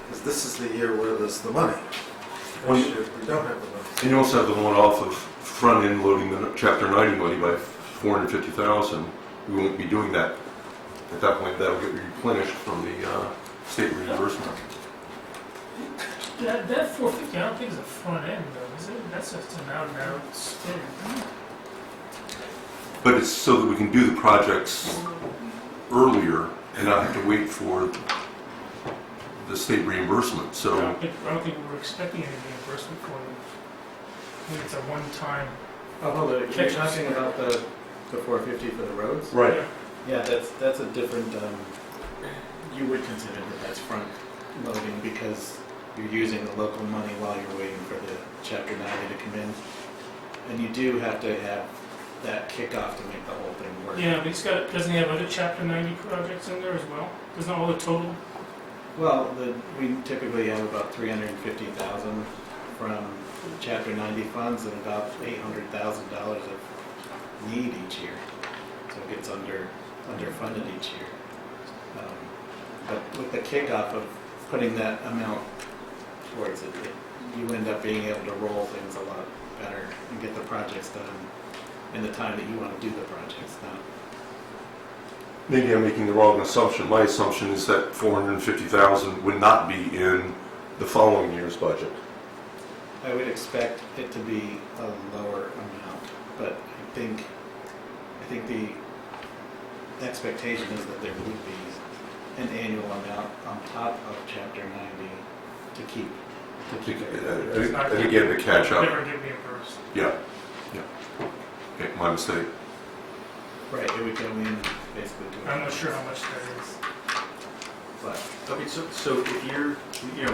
Because this is the year where there's the money. Well, Next year, we don't have the money. And you also have the one-off of front-end loading the Chapter 90 money by 450,000. We won't be doing that. At that point, that'll get replenished from the state reimbursement. That 450, I don't think is a front end though, is it? That's just an out and out spin. But it's so that we can do the projects earlier and not have to wait for the state reimbursement. I So, don't think we were expecting any reimbursement for them. I think it's a one-time. You're Catch up. talking about the 450 for the roads? right. Yeah, that's a different, you would consider that's front loading because you're using the local money while you're waiting for the Chapter 90 to come in. And you do have to have that kickoff to make the whole thing work. Yeah, but doesn't he have other Chapter 90 projects in there as well? Doesn't all the total? Well, we typically have about 350,000 from Chapter 90 funds and about $800,000 of need each year. So it gets underfunded each year. But with the kickoff of putting that amount towards it, you end up being able to roll things a lot better and get the projects done in the time that you want to do the projects. Now, Maybe I'm making the wrong assumption. My assumption is that 450,000 would not be in the following year's budget. I would expect it to be a lower amount, but I think the expectation is that there would be an annual amount on top of Chapter 90 to keep. And again, to catch up. Never get reimbursed. Yeah. Okay, my mistake. Right, it would go in basically to. I'm not sure how much that is. But Okay, so if you're,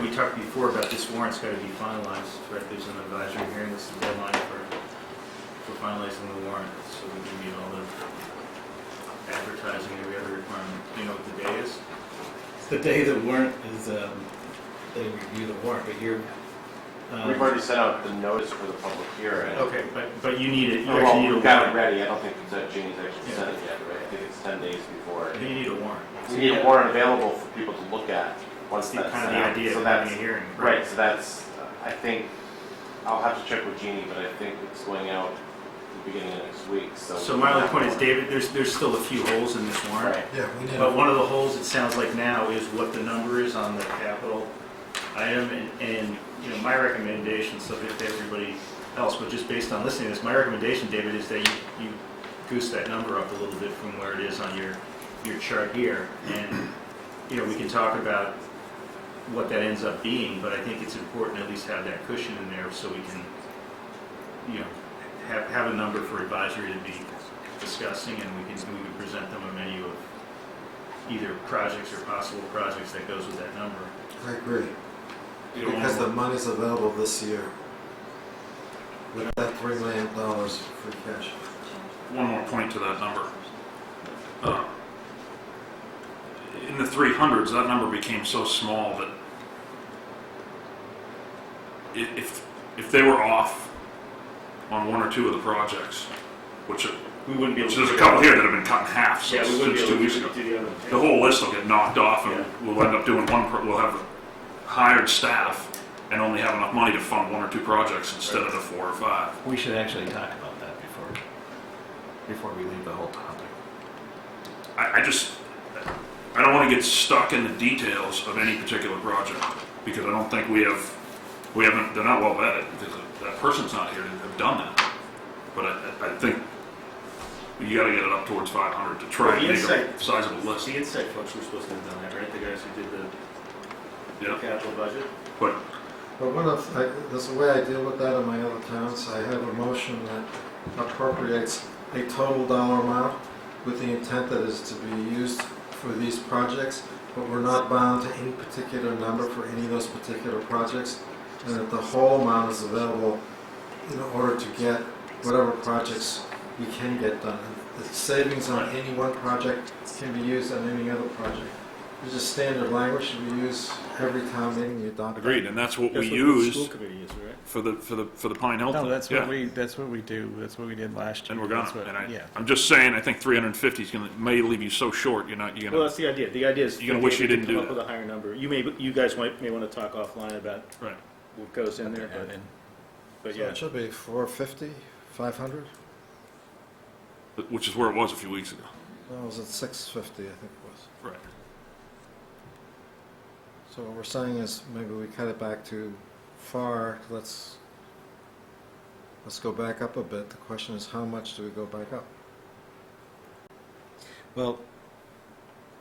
we talked before about this warrant's got to be finalized, right? There's an advisory hearing, this is the deadline for finalizing the warrant, so we can meet all the advertising and every other requirement. Do you know what the day is? the day the warrant is, they review the warrant, but you're. We've already sent out the notice for the public hearing. Okay, but you need it, you Well, actually need a we've got it warrant. ready. I don't think that Jeannie's actually Yeah. sent it yet, right? I think it's 10 days before. You need a warrant. We need a warrant available for people to look at once That's that's kind of sent the out. idea So of that's having a hearing. right. So that's, I think, I'll have to check with Jeannie, but I think it's going out at the beginning of next week. So my only point is, David, there's still a few holes in this warrant. Right. Yeah, we need But one of the holes, it sounds like now, is what the number is on the capital item, and my recommendation, subject to everybody else, but just based on listening to this, my recommendation, David, is that you goose that number up a little bit from where it is on your chart here, and, we can talk about what that ends up being, but I think it's important to at least have that cushion in there so we can, have a number for advisory to be discussing, and we can present them a menu of either projects or possible projects that goes with that number. I agree. You don't because the want money's available this year. With that $3 million free cash. one more point to that number. In the 300s, that number became so small that if they were off on one or two of the projects, which We wouldn't be able to. there's a couple here that have been cut in half Yeah, since, we wouldn't be since able 2 weeks to ago. do the other. The whole list will get knocked off, and Yeah. we'll end up doing we'll have hired staff and only have enough money to fund one or two projects instead of the 4 or 5. We should actually talk about that before we leave the whole topic. I don't want to get stuck in the details of any particular project, because I don't think they're not well vetted, because that person's not here to have done that. But I think you got to get it up towards 500 to try and make a sizable list. The Insight folks were supposed to have done that, right? The guys who did the Yeah, capital budget? but But there's a way I deal with that in my other towns. I have a motion that appropriates a total dollar amount with the intent that is to be used for these projects, but we're not bound to any particular number for any of those particular projects, and that the whole amount is available in order to get whatever projects we can get done. The savings on any one project can be used on any other project. It's just standard language we use every town meeting we adopt. agreed, and that's what we That's what the used school committee is, right? for the Pine Hill. No, thing. that's Yeah. what we do. That's what we did last year. And we're gonna. That's what- And yeah. I'm just saying, I think 350 may leave you so short. You're Well, gonna. that's the idea. The idea is You're gonna wish you to didn't come do up that. with a higher number. You guys may want to talk offline about Right. what goes in there, And then- but So yeah. it should be 450, 500? Which is where it was a few weeks ago. No, it was at 650, I think it was. Right. So what we're saying is maybe we cut it back too far. Let's go back up a bit. The question is, how much do we go back up? Well,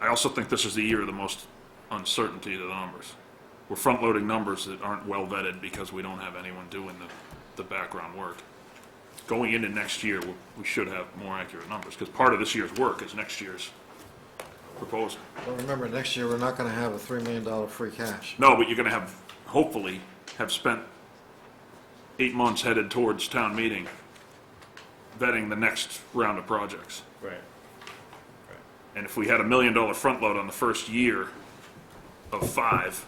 I also think this is the year of the most uncertainty to the numbers. We're front-loading numbers that aren't well vetted because we don't have anyone doing the background work. Going into next year, we should have more accurate numbers, because part of this year's work is next year's proposal. Well, remember, next year we're not going to have a $3 million free cash. No, but you're gonna have, hopefully, have spent 8 months headed towards town meeting, vetting the next round of projects. Right. And if we had $1 million front load on the first year of 5,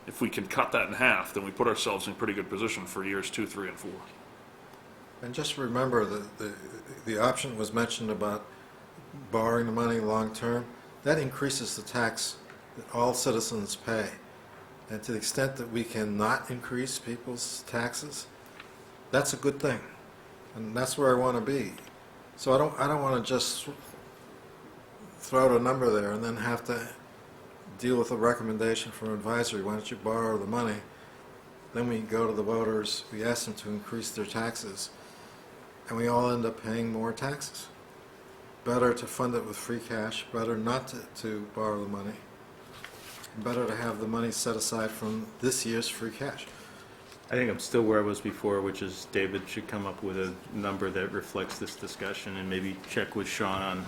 if we can cut that in half, then we put ourselves in pretty good position for years 2, 3, and 4. And just remember that the option was mentioned about borrowing the money long-term. That increases the tax that all citizens pay. And to the extent that we can not increase people's taxes, that's a good thing. And that's where I want to be. So I don't want to just throw out a number there and then have to deal with a recommendation from advisory. Why don't you borrow the money? Then we go to the voters, we ask them to increase their taxes, and we all end up paying more taxes. Better to fund it with free cash, better not to borrow the money, better to have the money set aside from this year's free cash. I think I'm still where I was before, which is David should come up with a number that reflects this discussion and maybe check with Sean on,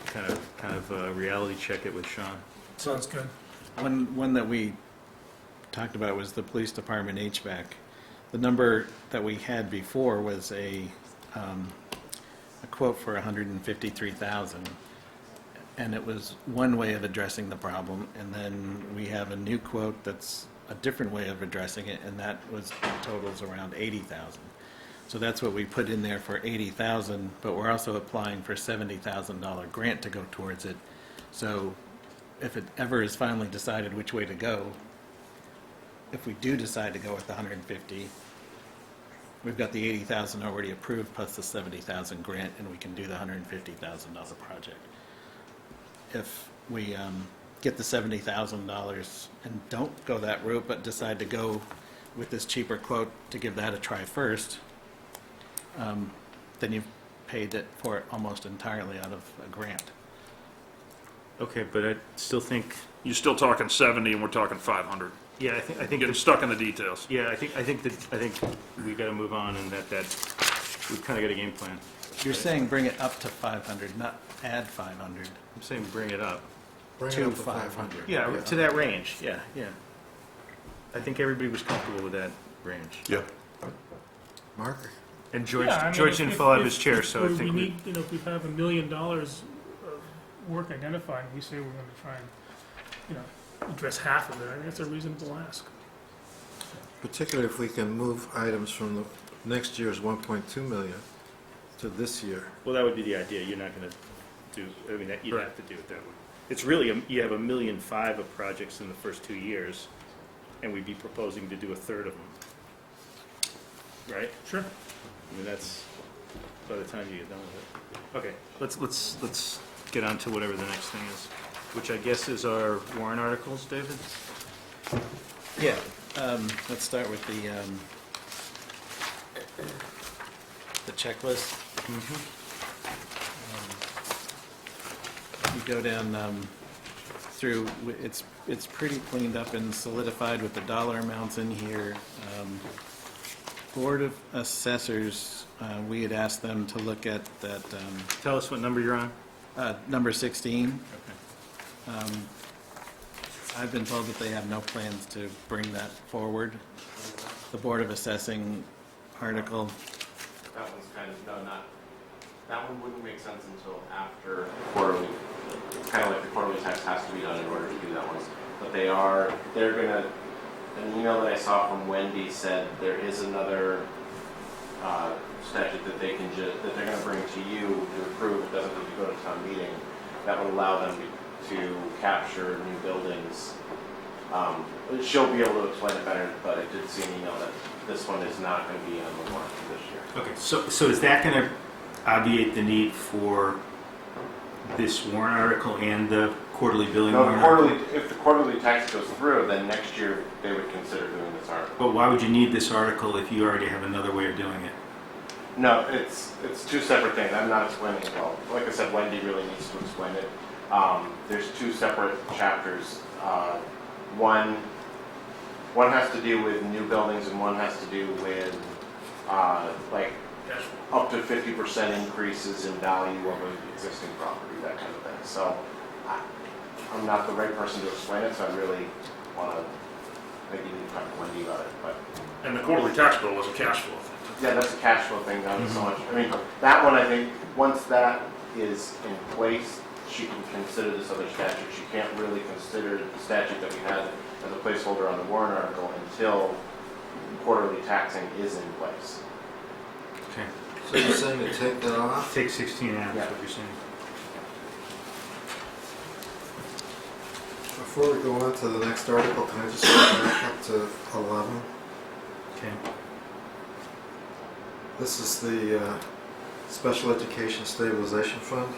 kind of reality check it with Sean. Sounds good. One that we talked about was the police department HVAC. The number that we had before was a quote for $153,000, and it was one way of addressing the problem. And then we have a new quote that's a different way of addressing it, and that was totals around $80,000. So that's what we put in there for $80,000, but we're also applying for $70,000 grant to go towards it. So if it ever is finally decided which way to go, if we do decide to go with the 150, we've got the 80,000 already approved plus the 70,000 grant, and we can do the $150,000 project. If we get the $70,000 and don't go that route, but decide to go with this cheaper quote to give that a try first, then you've paid it for it almost entirely out of a grant. Okay, but I still think, You're still talking 70 and we're talking 500. yeah, I think Getting stuck in the details. yeah, I think we got to move on, and that we've kind of got a game plan. You're saying bring it up to 500, not add 500. I'm saying bring it up. Bring it To up to 500. Yeah, to that range. Yeah, yeah. I think everybody was comfortable with that range. Yeah. Mark? And George, Yeah, I mean, George didn't fall out of his if- chair, if so I we think need, you know, if we have $1 million of work identified, and we say we're gonna try and, you know, address half of it, I think that's a reasonable ask. Particularly if we can move items from the next year's 1.2 million to this year. well, that would be the idea. You're not going to do, I mean, you'd have to do it that way. It's really, you have $1.5 million of projects in the first 2 years, and we'd be proposing to do a third of them. Right? Sure. I mean, that's by the time you get done with it. Okay, let's get on to whatever the next thing is, which I guess is our warrant articles, David? Yeah, let's start with the checklist. You go down through, it's pretty cleaned up and solidified with the dollar amounts in here. Board of Assessors, we had asked them to look at that Tell us what number you're on. number 16. Okay. I've been told that they have no plans to bring that forward. The Board of Assessing article, That one's kind of, no, not, that one wouldn't make sense until after quarterly. It's kind of like the quarterly tax has to be done in order to do that one. But they're gonna, an email that I saw from Wendy said there is another statute that they can that they're gonna bring to you to approve. It doesn't need to go to town meeting. That would allow them to capture new buildings. She'll be able to explain it better, but I did see an email that this one is not going to be on the warrant for this year. Okay, so is that going to obviate the need for this warrant article and the quarterly billing No, warrant? if the quarterly tax goes through, then next year they would consider doing this article. But why would you need this article if you already have another way of doing it? No, it's two separate things. I'm not explaining it well. Like I said, Wendy really needs to explain it. There's two separate chapters. One has to do with new buildings and one has to do with like up to 50% increases in value of an existing property, that kind of thing. So I'm not the right person to explain it, so I really want to maybe need to talk to Wendy about it. But And the quarterly tax bill was a cash flow thing. yeah, that's a cash flow thing, not so much. I mean, that one, I think, once that is in place, she can consider this other statute. She can't really consider the statute that we had as a placeholder on the warrant article until quarterly taxing is in place. Okay. So you're saying to take that off? Take 16 out, is Yeah. what you're saying. Before we go on to the next article, can I just go back up to 11? Okay. This is the Special Education Stabilization Fund.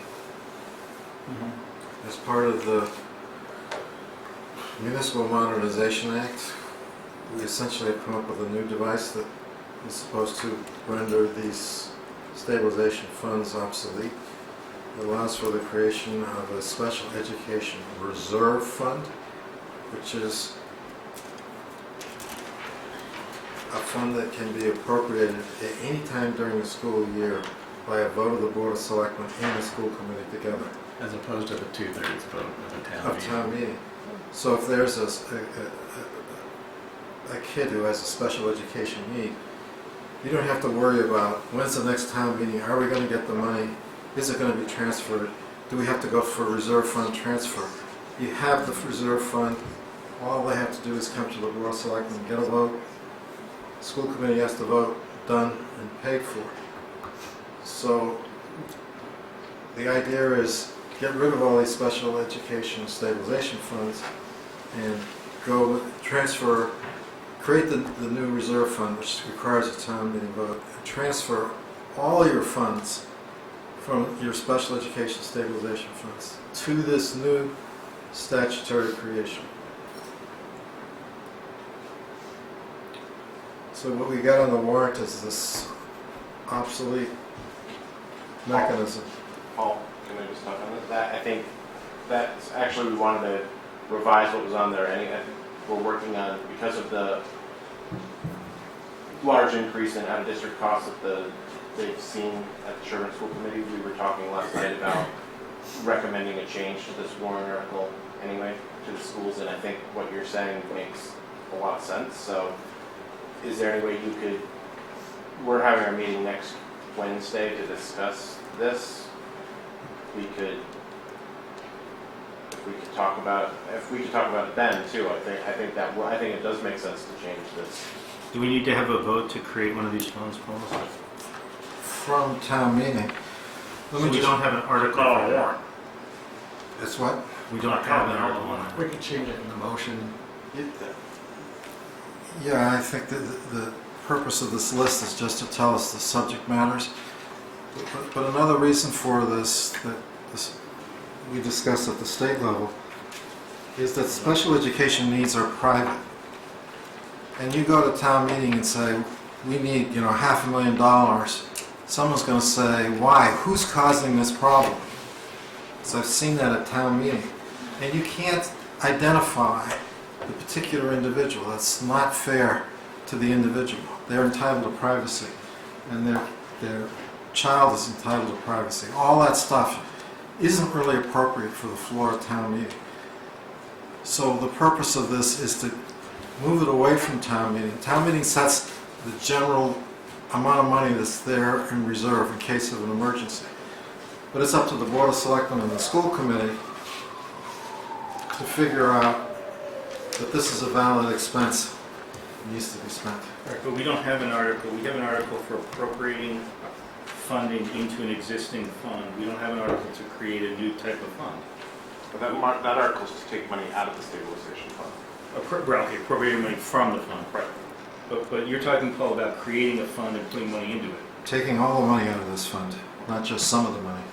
As part of the Municipal Modernization Act, we essentially have come up with a new device that is supposed to render these stabilization funds obsolete. It allows for the creation of a Special Education Reserve Fund, which is a fund that can be appropriated at any time during the school year by a vote of the Board of Selectmen and the school committee together. as opposed to the 2/3 vote of the town Of meeting. town meeting. So if there's a kid who has a special education need, you don't have to worry about when's the next town meeting, are we going to get the money, is it going to be transferred, do we have to go for reserve fund transfer? You have the reserve fund, all they have to do is come to the Board of Selectmen, get a vote, school committee has to vote, done and paid for. So the idea is get rid of all these special education stabilization funds and go transfer, create the new reserve fund, which requires a town meeting vote, and transfer all your funds from your special education stabilization funds to this new statutory creation. So what we got on the warrant is this obsolete mechanism. Paul, can I just talk on that? I think that's actually, we wanted to revise what was on there. I think we're working on, because of the large increase in out-of-district costs that they've seen at the Sherborn School Committee, we were talking last night about recommending a change to this warrant article anyway, to the schools, and I think what you're saying makes a lot of sense. So is there any way you could, we're having our meeting next Wednesday to discuss this. We could, if we could talk about it then too, I think it does make sense to change this. Do we need to have a vote to create one of these funds, Paul? From town meeting. Let So me we just, don't have an article Not on for a that? warrant. it's what? We don't have an article on that. We could change it in the motion. Yeah, I think that the purpose of this list is just to tell us the subject matters. But another reason for this, that this, we discussed at the state level, is that special education needs are private. And you go to town meeting and say, we need, $500,000. Someone's going to say, why? Who's causing this problem? So I've seen that at town meeting. And you can't identify the particular individual. That's not fair to the individual. They're entitled to privacy, and their child is entitled to privacy. All that stuff isn't really appropriate for the floor of town meeting. So the purpose of this is to move it away from town meeting. Town meeting sets the general amount of money that's there in reserve in case of an emergency. But it's up to the Board of Selectmen and the school committee to figure out that this is a valid expense that needs to be spent. Right, but we don't have an article. We have an article for appropriating funding into an existing fund. We don't have an article to create a new type of fund. But that article is to take money out of the stabilization fund. Okay, appropriating money from the fund. Right. But you're talking, Paul, about creating a fund and putting money into it. Taking all the money out of this fund, not just some of the money,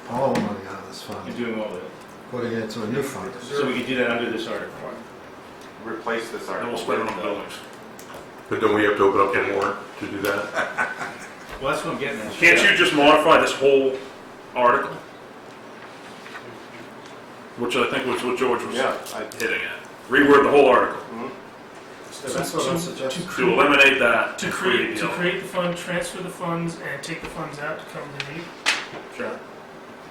all the money out of this And fund, doing all that. putting it into a new fund. So we can do that under this article. Replace this And article. we'll spend it with on the- buildings. But don't we have to open up the warrant to do that? Well, that's what I'm getting at. Can't you just modify this whole article? Which I think was what George was Yeah, hitting at. Reword the whole article. That's what I'm suggesting. To eliminate that. To and create the other. the fund, transfer the funds, and take the funds out to cover the need. Sure.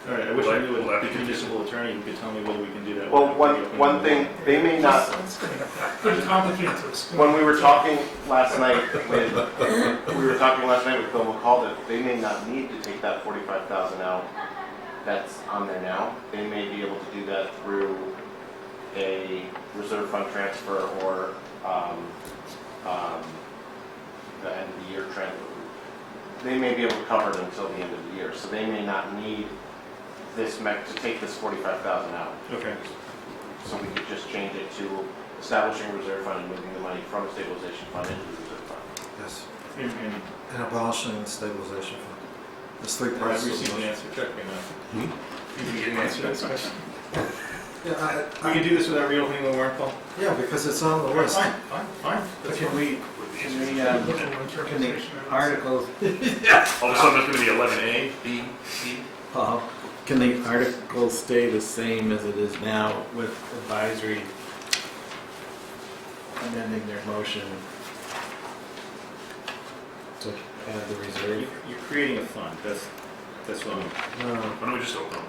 All right, I wish I knew Will that a be municipal attorney who could tell me whether we can do that. well, without the one open thing, they may not, Pretty complicated to explain. when we were talking last night with Bill McCall, that they may not need to take that 45,000 out that's on there now. They may be able to do that through a reserve fund transfer or the end of the year transfer. They may be able to cover it until the end of the year, so they may not need this to take this 45,000 out. Okay. So we could just change it to establishing a reserve fund and moving the money from a stabilization fund into the reserve fund. Yes, And and abolishing the stabilization fund. There's three I've parts to received an the answer, Chuck, enough. Did you get an answer to this question? Yeah, We can do this without reopening the warrant, Paul? yeah, because it's on the list. Fine. Can we, Literal can the interpretation of it. articles, All of a sudden it's gonna be 11A, B, C. Paul, can the articles stay the same as it is now with advisory amending their motion to add the reserve? You're creating a fund, that's what I'm... No, Why don't we just open them?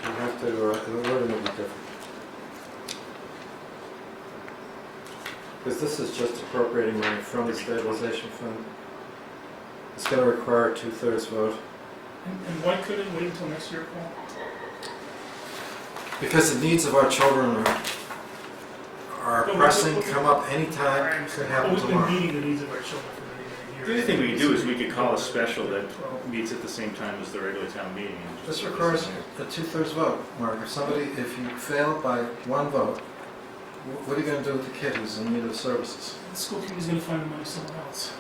you have to, the wording will be different. Because this is just appropriating money from the stabilization fund. It's going to require a 2/3 vote. And why couldn't it wait until next year, Paul? Because the needs of our children are But pressing, we- come up anytime, could happen But we've been tomorrow. meeting the needs of our children for many, many The years. other thing we could do is we could call a special that meets at the same time as the regular town meeting. and This just- requires a 2/3 vote, Mark. If you fail by one vote, what are you going to do with the kid who's in need of services? The school committee's gonna find the money somewhere else.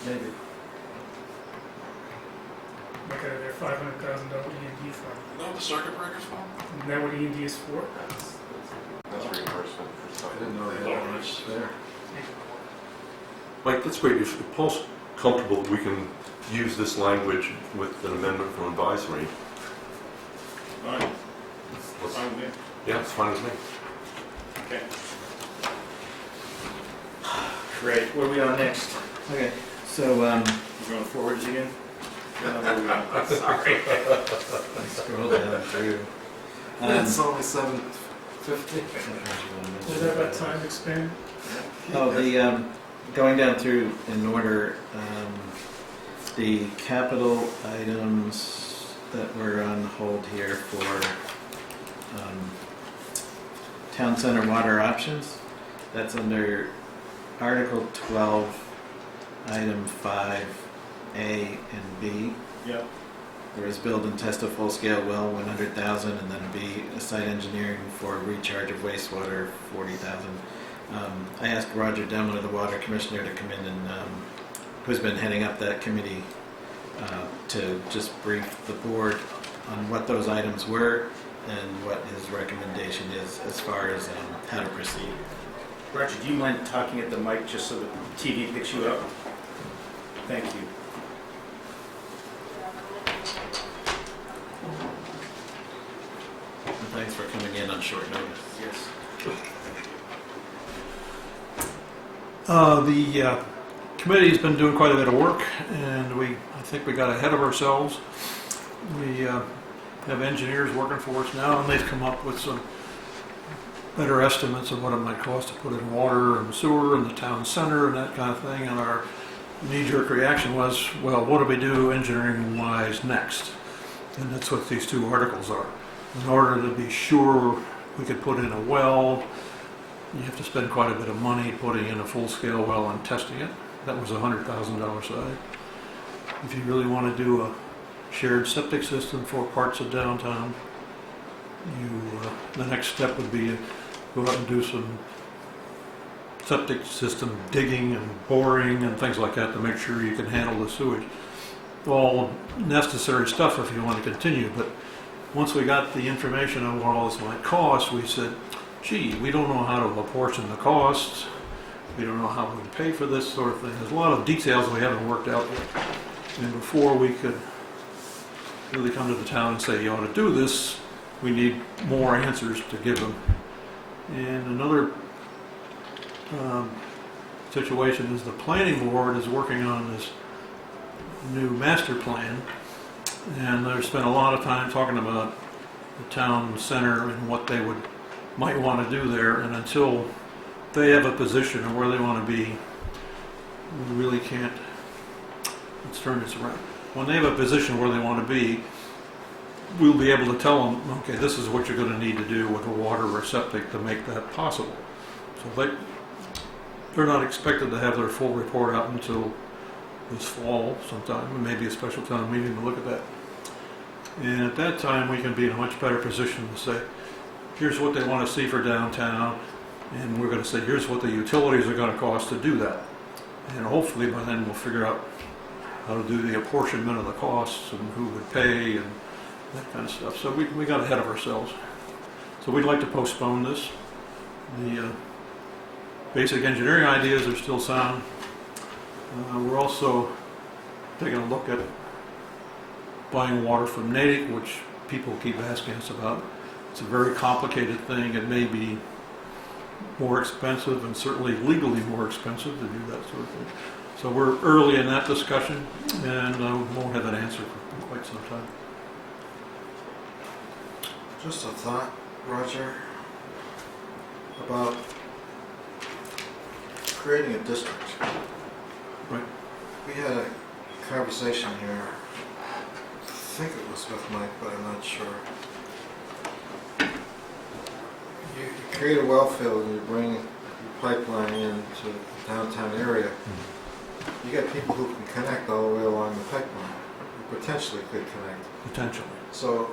Maybe. Like out of their $500,000 E&D fund. No, the circuit breaker's fault? Isn't that what E&D is for? That's reimbursement for stuff. I didn't know they had much there. Mike, that's great. If Paul's comfortable, we can use this language with an amendment from advisory. Fine, Let's- fine with me. Yeah, it's fine with me. Okay. Great, where are we on next? Okay, so, We're going forwards again? Where are we on? scroll down through. It's only 7:30. Was that about time expand? Oh, the, going down through in order, the capital items that were on hold here for town center water options, that's under Article 12, Item 5, A and B. Yep. There is build and test a full-scale well, 100,000, and then B, a site engineering for recharge of wastewater, 40,000. I asked Roger Demler, the water commissioner, to come in and, who's been heading up that committee, to just brief the board on what those items were and what his recommendation is as far as how to proceed. Roger, do you mind talking at the mic just so the TV picks you up? Thank you. And thanks for coming in on short notice. Yes. The committee's been doing quite a bit of work, and I think we got ahead of ourselves. We have engineers working for us now, and they've come up with some better estimates of what it might cost to put in water and sewer in the town center and that kind of thing. And our knee-jerk reaction was, well, what do we do engineering-wise next? And that's what these two articles are. In order to be sure we could put in a well, you have to spend quite a bit of money putting in a full-scale well and testing it. That was $100,000 side. If you really want to do a shared septic system for parts of downtown, the next step would be to go out and do some septic system digging and boring and things like that to make sure you can handle the sewage. All necessary stuff if you want to continue, but once we got the information on what all this might cost, we said, gee, we don't know how to apportion the costs. We don't know how we pay for this sort of thing. There's a lot of details we haven't worked out yet. And before we could really come to the town and say, you ought to do this, we need more answers to give them. And another situation is the planning board is working on this new master plan, and they've spent a lot of time talking about the town center and what they might want to do there, and until they have a position of where they want to be, we really can't, let's turn this around. When they have a position where they want to be, we'll be able to tell them, okay, this is what you're going to need to do with a water or septic to make that possible. So they're not expected to have their full report out until this fall sometime, and maybe a special town meeting to look at that. And at that time, we can be in a much better position to say, here's what they want to see for downtown, and we're going to say, here's what the utilities are going to cost to do that. And hopefully by then we'll figure out how to do the apportionment of the costs and who would pay and that kind of stuff. So we got ahead of ourselves. So we'd like to postpone this. The basic engineering ideas are still sound. We're also taking a look at buying water from Natick, which people keep asking us about. It's a very complicated thing. It may be more expensive and certainly legally more expensive to do that sort of thing. So we're early in that discussion, and we won't have an answer for quite some time. Just a thought, Roger, about creating a district. Right. We had a conversation here, I think it was with Mike, but I'm not sure. You create a well field and you bring your pipeline into the downtown area. You got people who can connect all the way along the pipeline, who potentially could connect. Potentially. So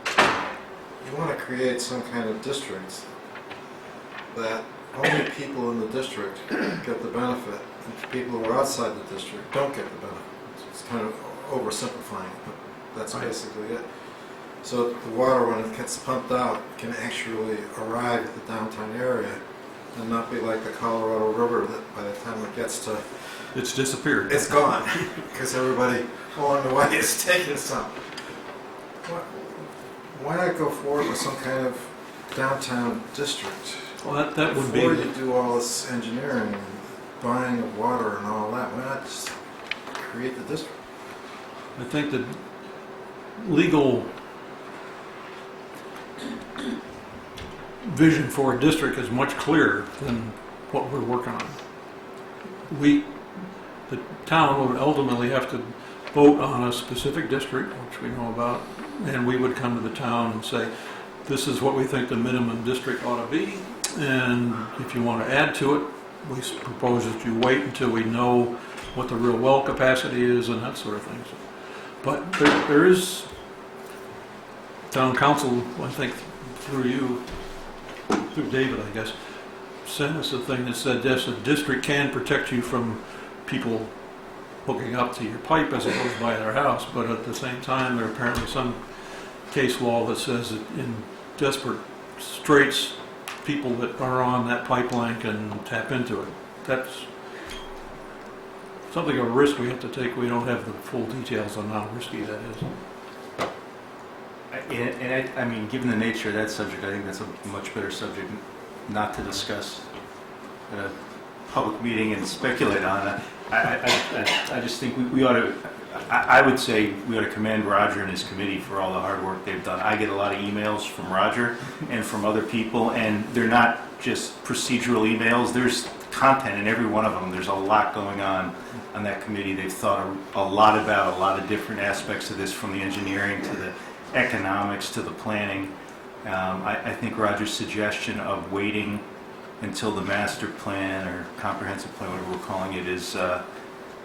you want to create some kind of district that only people in the district get the benefit, and people who are outside the district don't get the benefit. It's kind of oversimplifying, but that's Right. basically it. So the water, when it gets pumped out, can actually arrive at the downtown area and not be like the Colorado River that by the time it gets to, It's disappeared. it's gone, because everybody along the way is taking some. Why not go forward with some kind of downtown district? Well, that would be, Before you do all this engineering and buying of water and all that, why not just create the district? I think that legal vision for a district is much clearer than what we're working on. The town would ultimately have to vote on a specific district, which we know about, and we would come to the town and say, this is what we think the minimum district ought to be, and if you want to add to it, we propose that you wait until we know what the real well capacity is and that sort of thing. But there is, town council, I think through you, through David, I guess, sent us a thing that said, yes, a district can protect you from people hooking up to your pipe as it goes by their house, but at the same time, there are apparently some case law that says that in desperate straits, people that are on that pipeline can tap into it. That's something of a risk we have to take. We don't have the full details on how risky that is. I mean, given the nature of that subject, I think that's a much better subject not to discuss at a public meeting and speculate on. I just think we ought to, I would say we ought to commend Roger and his committee for all the hard work they've done. I get a lot of emails from Roger and from other people, and they're not just procedural emails. There's content in every one of them. There's a lot going on that committee. They've thought a lot about a lot of different aspects of this, from the engineering to the economics to the planning. I think Roger's suggestion of waiting until the master plan or comprehensive plan, whatever we're calling it, is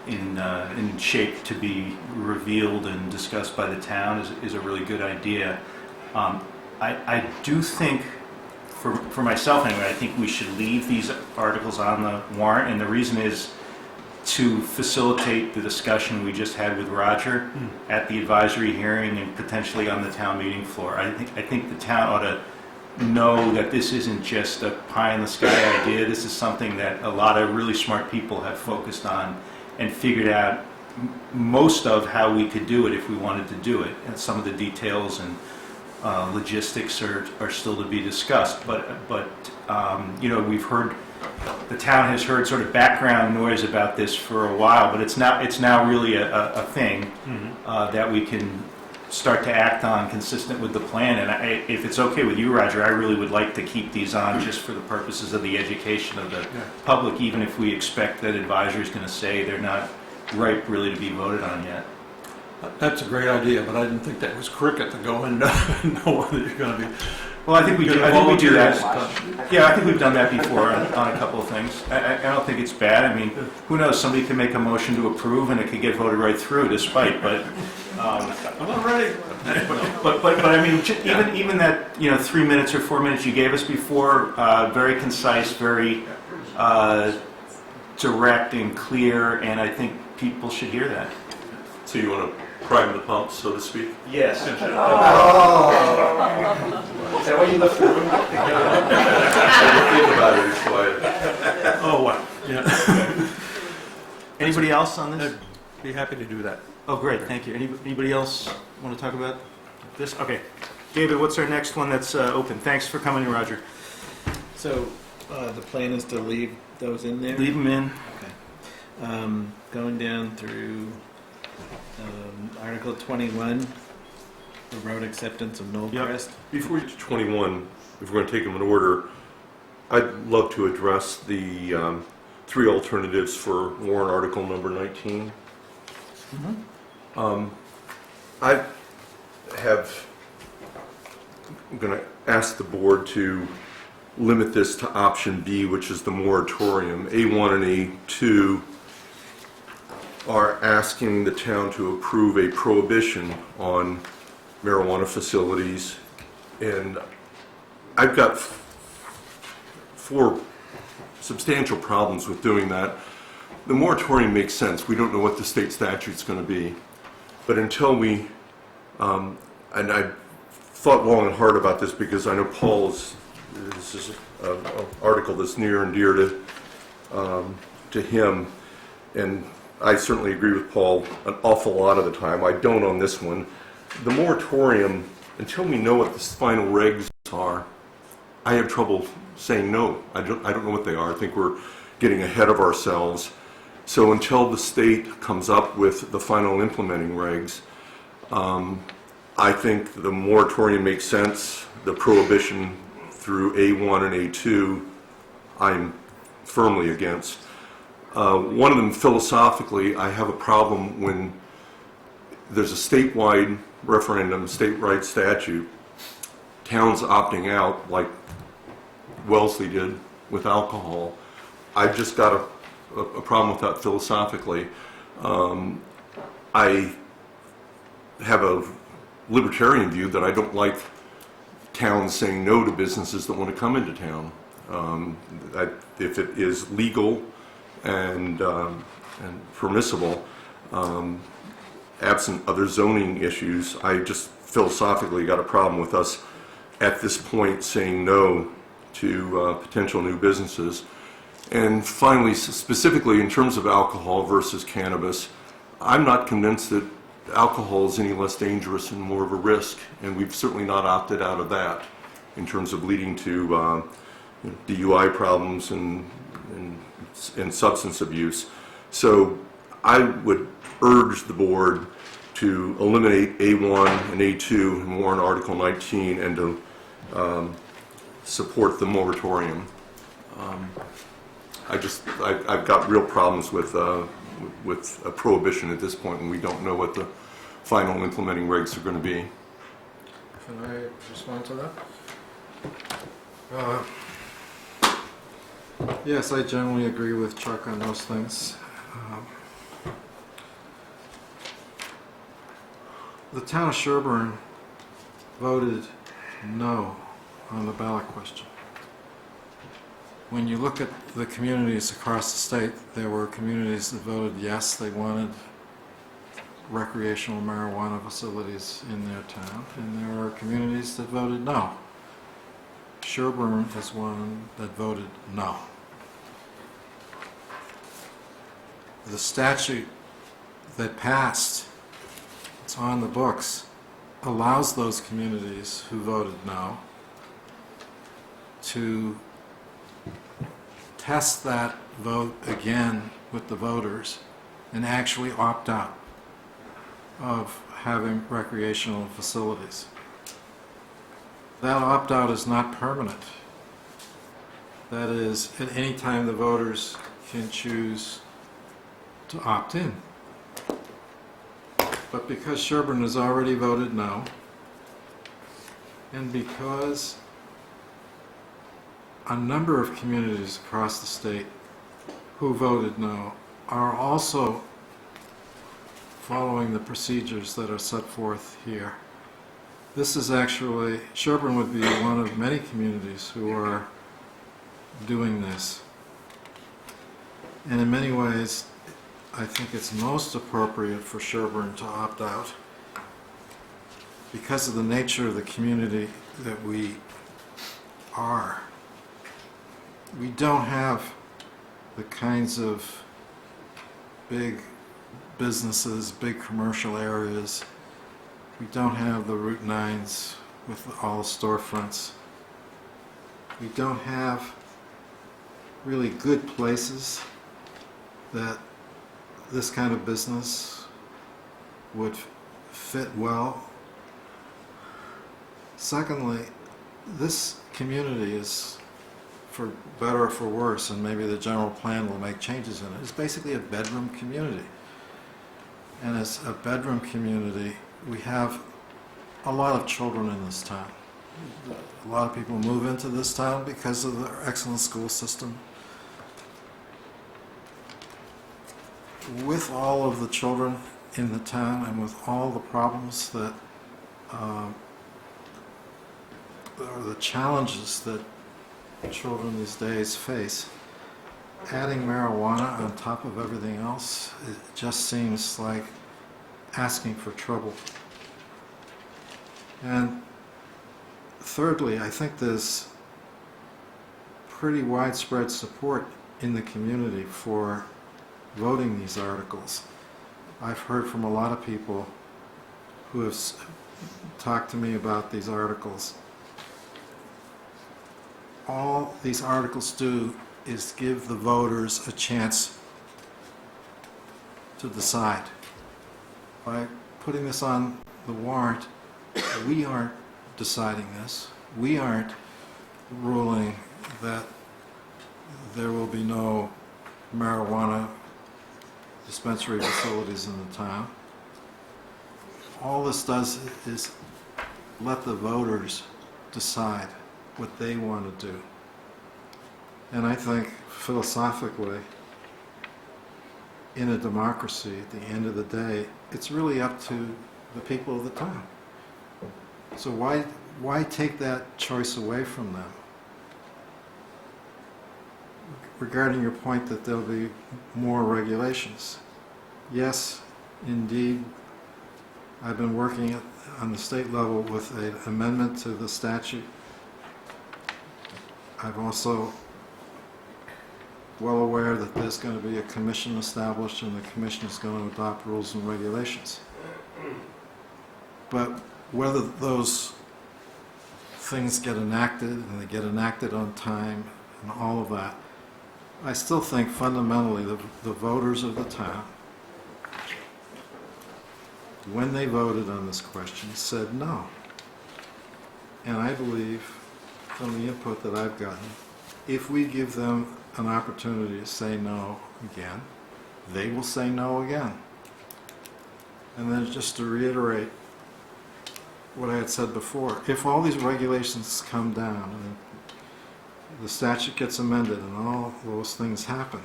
in shape to be revealed and discussed by the town is a really good idea. I do think, for myself anyway, I think we should leave these articles on the warrant, and the reason is to facilitate the discussion we just had with Roger at the advisory hearing and potentially on the town meeting floor. I think the town ought to know that this isn't just a pie-in-the-sky idea. This is something that a lot of really smart people have focused on and figured out most of how we could do it if we wanted to do it. And some of the details and logistics are still to be discussed. But you know, the town has heard sort of background noise about this for a while, but it's now really a thing that we can start to act on consistent with the plan. And if it's okay with you, Roger, I really would like to keep these on just for the purposes of the education of the public, even if we expect that advisory is going to say they're not ripe really to be voted on yet. That's a great idea, but I didn't think that was cricket to go and know whether you're going to be. Well, I think we do that. Yeah, I think we've done that before on a couple of things. I don't think it's bad. I mean, who knows? Somebody can make a motion to approve and it could get voted right through despite, but... I'm not ready. But I mean, even that, 3 minutes or 4 minutes you gave us before, very concise, very direct and clear, and I think people should hear that. So you want to prime the pump, so to speak? Yes. Is that why you left the room? Think about it, it's quiet. Oh, wow. Yeah. Anybody else on this? I'd be happy to do that. Oh, great, thank you. Anybody else want to talk about this? Okay. David, what's our next one that's open? Thanks for coming in, Roger. So the plan is to leave those in there? Leave them in. Okay. Going down through Article 21, the road acceptance of Knollcrest. Before we get to 21, if we're going to take them in order, I'd love to address the 3 alternatives for warrant article number 19. I'm going to ask the board to limit this to option B, which is the moratorium. A1 and A2 are asking the town to approve a prohibition on marijuana facilities, and I've got 4 substantial problems with doing that. The moratorium makes sense. We don't know what the state statute's going to be, but until we, and I thought long and hard about this because I know this is an article that's near and dear to him, and I certainly agree with Paul an awful lot of the time. I don't on this one. The moratorium, until we know what the final regs are, I have trouble saying no. I don't know what they are. I think we're getting ahead of ourselves. So until the state comes up with the final implementing regs, I think the moratorium makes sense. The prohibition through A1 and A2, I'm firmly against. One of them, philosophically, I have a problem when there's a statewide referendum, statewide statute, towns opting out, like Wellesley did with alcohol. I've just got a problem with that philosophically. I have a libertarian view that I don't like towns saying no to businesses that want to come into town. If it is legal and permissible, absent other zoning issues, I just philosophically got a problem with us at this point saying no to potential new businesses. And finally, specifically in terms of alcohol versus cannabis, I'm not convinced that alcohol is any less dangerous and more of a risk, and we've certainly not opted out of that in terms of leading to DUI problems and substance abuse. So I would urge the board to eliminate A1 and A2 in warrant Article 19 and to support the moratorium. I've got real problems with a prohibition at this point when we don't know what the final implementing regs are going to be. Can I respond to that? Yes, I generally agree with Chuck on those things. The town of Sherborn voted no on the ballot question. When you look at the communities across the state, there were communities that voted yes, they wanted recreational marijuana facilities in their town, and there were communities that voted no. Sherborn is one that voted no. The statute that passed, it's on the books, allows those communities who voted no to test that vote again with the voters and actually opt out of having recreational facilities. That opt-out is not permanent. That is, at any time the voters can choose to opt in. But because Sherborn has already voted no, and because a number of communities across the state who voted no are also following the procedures that are set forth here. This is actually, Sherborn would be one of many communities who are doing this. And in many ways, I think it's most appropriate for Sherborn to opt out because of the nature of the community that we are. We don't have the kinds of big businesses, big commercial areas. We don't have the Route 9s with all the storefronts. We don't have really good places that this kind of business would fit well. Secondly, this community is, for better or for worse, and maybe the general plan will make changes in it, is basically a bedroom community. And as a bedroom community, we have a lot of children in this town. A lot of people move into this town because of the excellent school system. With all of the children in the town and with all the problems that, or the challenges that children these days face, adding marijuana on top of everything else, it just seems like asking for trouble. And thirdly, I think there's pretty widespread support in the community for voting these articles. I've heard from a lot of people who have talked to me about these articles. All these articles do is give the voters a chance to decide. By putting this on the warrant, we aren't deciding this. We aren't ruling that there will be no marijuana dispensary facilities in the town. All this does is let the voters decide what they want to do. And I think philosophically, in a democracy, at the end of the day, it's really up to the people of the town. So why take that choice away from them? Regarding your point that there'll be more regulations, yes, indeed, I've been working on the state level with an amendment to the statute. I've also well aware that there's going to be a commission established and the commission is going to adopt rules and regulations. But whether those things get enacted and they get enacted on time and all of that, I still think fundamentally the voters of the town, when they voted on this question, said no. And I believe from the input that I've gotten, if we give them an opportunity to say no again, they will say no again. And then just to reiterate what I had said before, if all these regulations come down and the statute gets amended and all those things happen,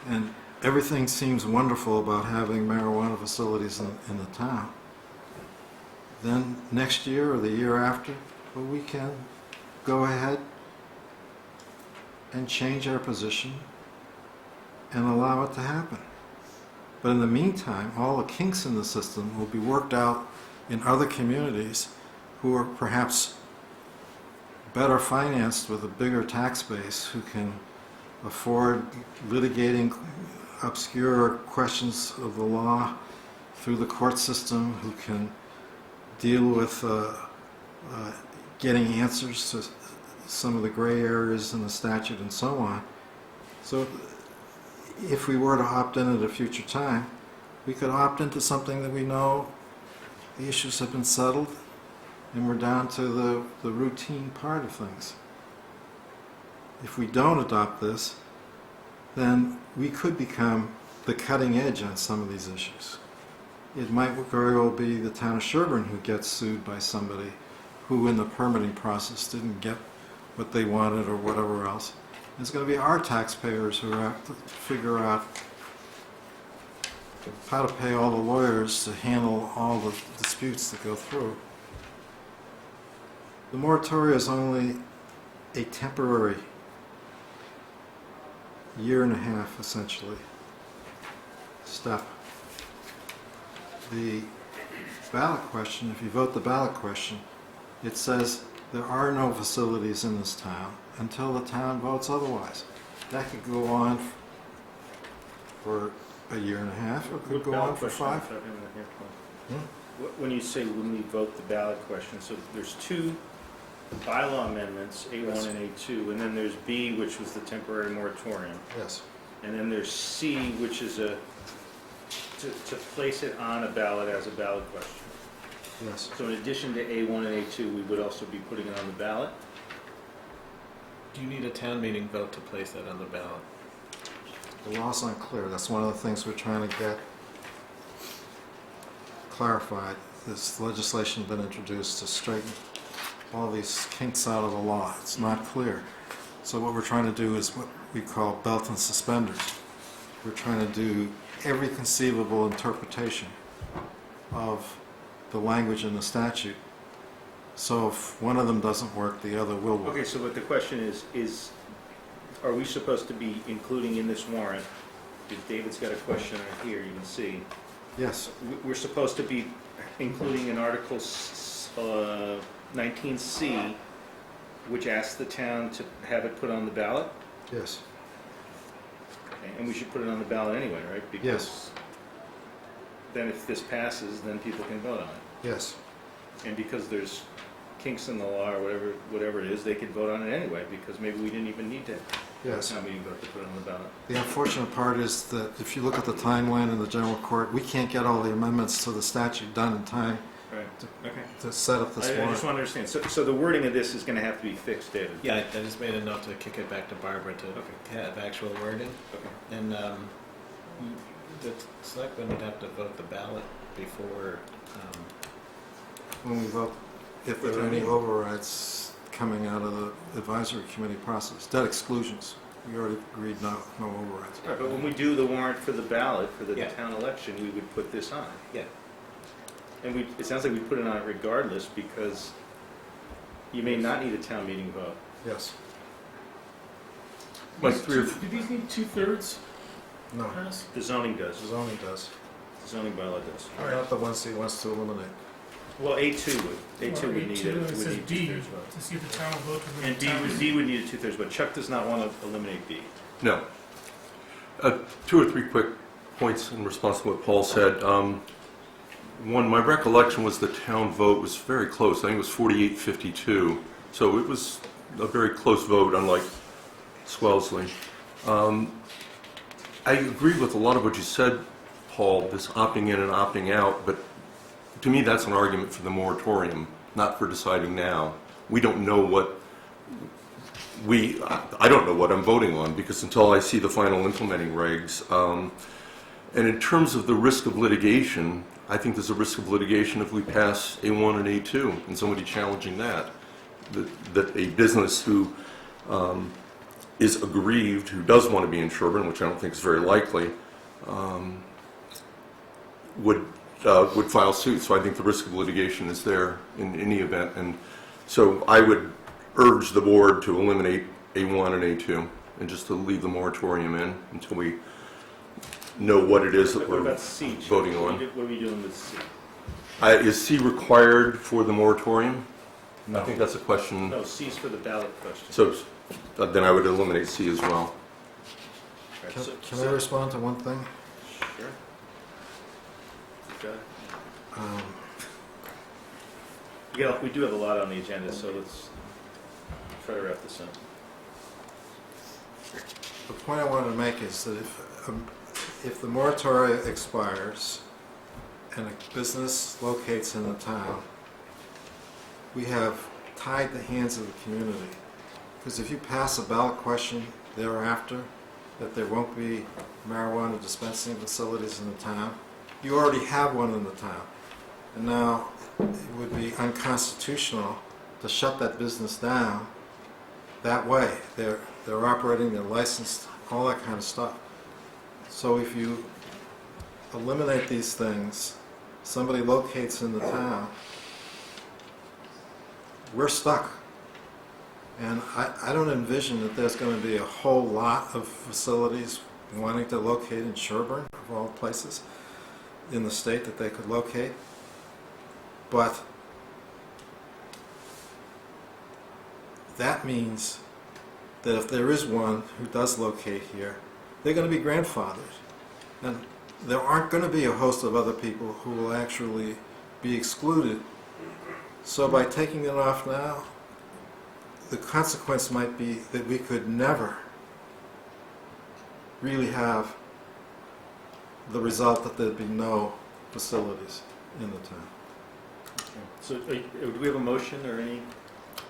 and everything seems wonderful about having marijuana facilities in the town, then next year or the year after, well, we can go ahead and change our position and allow it to happen. But in the meantime, all the kinks in the system will be worked out in other communities who are perhaps better financed with a bigger tax base, who can afford litigating obscure questions of the law through the court system, who can deal with getting answers to some of the gray areas in the statute and so on. So if we were to opt in at a future time, we could opt into something that we know the issues have been settled and we're down to the routine part of things. If we don't adopt this, then we could become the cutting edge on some of these issues. It might very well be the town of Sherborn who gets sued by somebody who in the permitting process didn't get what they wanted or whatever else. It's going to be our taxpayers who have to figure out how to pay all the lawyers to handle all the disputes that go through. The moratorium is only a temporary year and a half, essentially, step. The ballot question, if you vote the ballot question, it says there are no facilities in this town until the town votes otherwise. That could go on for a year and a half, or it could go on for 5. When you say when we vote the ballot question, so there's two bylaw amendments, A1 Yes. and A2, and then there's B, which was the temporary moratorium, Yes. and then there's C, which is to place it on a ballot as a ballot question. Yes. So in addition to A1 and A2, we would also be putting it on the ballot? Do you need a town meeting vote to place that on the ballot? The law's unclear. That's one of the things we're trying to get clarified. This legislation has been introduced to straighten all these kinks out of the law. It's not clear. So what we're trying to do is what we call belt and suspenders. We're trying to do every conceivable interpretation of the language in the statute. So if one of them doesn't work, the other will work. Okay, so but the question is, are we supposed to be including in this warrant, if David's got a question right here, you can see, Yes. we're supposed to be including in Article 19C, which asks the town to have it put on the ballot? Yes. Okay, and we should put it on the ballot anyway, right? Because Yes. then if this passes, then people can vote on it. Yes. And because there's kinks in the law or whatever it is, they could vote on it anyway, because maybe we didn't even need to Yes. town meeting vote to put it on the ballot. The unfortunate part is that if you look at the timeline in the general court, we can't get all the amendments to the statute done in time Right, okay. to set up this I warrant. just want to understand, so the wording of this is going to have to be fixed, David? Yeah, I just made a note to kick it back to Barbara to have actual wording. Okay. And the selectmen would have to vote the ballot before, When we vote, if there are any overrides coming out of the advisory committee process, debt exclusions, we already agreed no overrides. Right, but when we do the warrant for the ballot for the Yeah. town election, we would put this on. yeah. And it sounds like we put it on regardless because you may not need a town meeting vote. Yes. Like three or Do these need 2/3 No, pass? The zoning does, the zoning does. the zoning bylaw does. Not the ones he wants to eliminate. Well, A2 would, A2 would need A2, it, it would says need D, 2/3 vote. to see if the town will vote to bring And the town. D would need a 2/3 vote. Chuck does not want to eliminate D. No. 2 or 3 quick points in response to what Paul said. One, my recollection was the town vote was very close. I think it was 48-52. So it was a very close vote, unlike Swellesley. I agree with a lot of what you said, Paul, this opting in and opting out, but to me that's an argument for the moratorium, not for deciding now. We don't know what I don't know what I'm voting on because until I see the final implementing regs. And in terms of the risk of litigation, I think there's a risk of litigation if we pass A1 and A2 and somebody challenging that a business who is aggrieved, who does want to be in Sherborn, which I don't think is very likely, would file suit. So I think the risk of litigation is there in any event. And so I would urge the board to eliminate A1 and A2 and just to leave the moratorium in until we know what it is that What we're about C? Chuck? voting on. What are we doing with C? Is C required for the moratorium? I think that's a question. No, C's for the ballot question. So then I would eliminate C as well. Right, Can I respond to one thing? Sure. Go ahead. We do have a lot on the agenda, so let's try to wrap this up. The point I wanted to make is that if the moratorium expires and a business locates in the town, we have tied the hands of the community. Because if you pass a ballot question thereafter, that there won't be marijuana dispensing facilities in the town, you already have one in the town. And now it would be unconstitutional to shut that business down that way. They're operating, they're licensed, all that kind of stuff. So if you eliminate these things, somebody locates in the town, we're stuck. And I don't envision that there's going to be a whole lot of facilities wanting to locate in Sherborn, of all places, in the state that they could locate. But that means that if there is one who does locate here, they're going to be grandfathered. And there aren't going to be a host of other people who will actually be excluded. So by taking it off now, the consequence might be that we could never really have the result that there'd be no facilities in the town. So do we have a motion or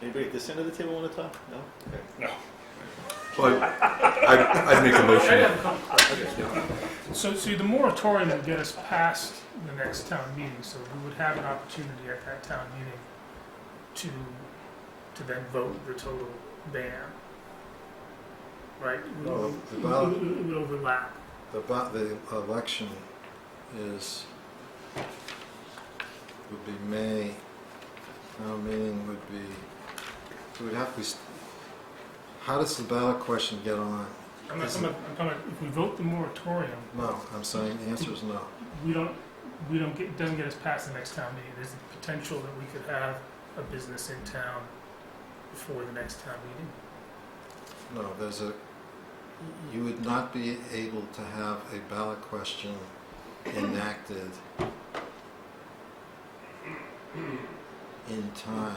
anybody at this end of the table want to talk? No? Okay. No. Well, I'd make a motion. So the moratorium will get us past the next town meeting, so we would have an opportunity at that town meeting to then vote the total ban, right? No, the ballot- It would overlap. The election would be May. Town meeting would be. It would have to be. How does the ballot question get on? I'm talking about if we vote the moratorium, No, I'm saying the answer is no. it doesn't get us past the next town meeting. There's the potential that we could have a business in town before the next town meeting. No, you would not be able to have a ballot question enacted in time.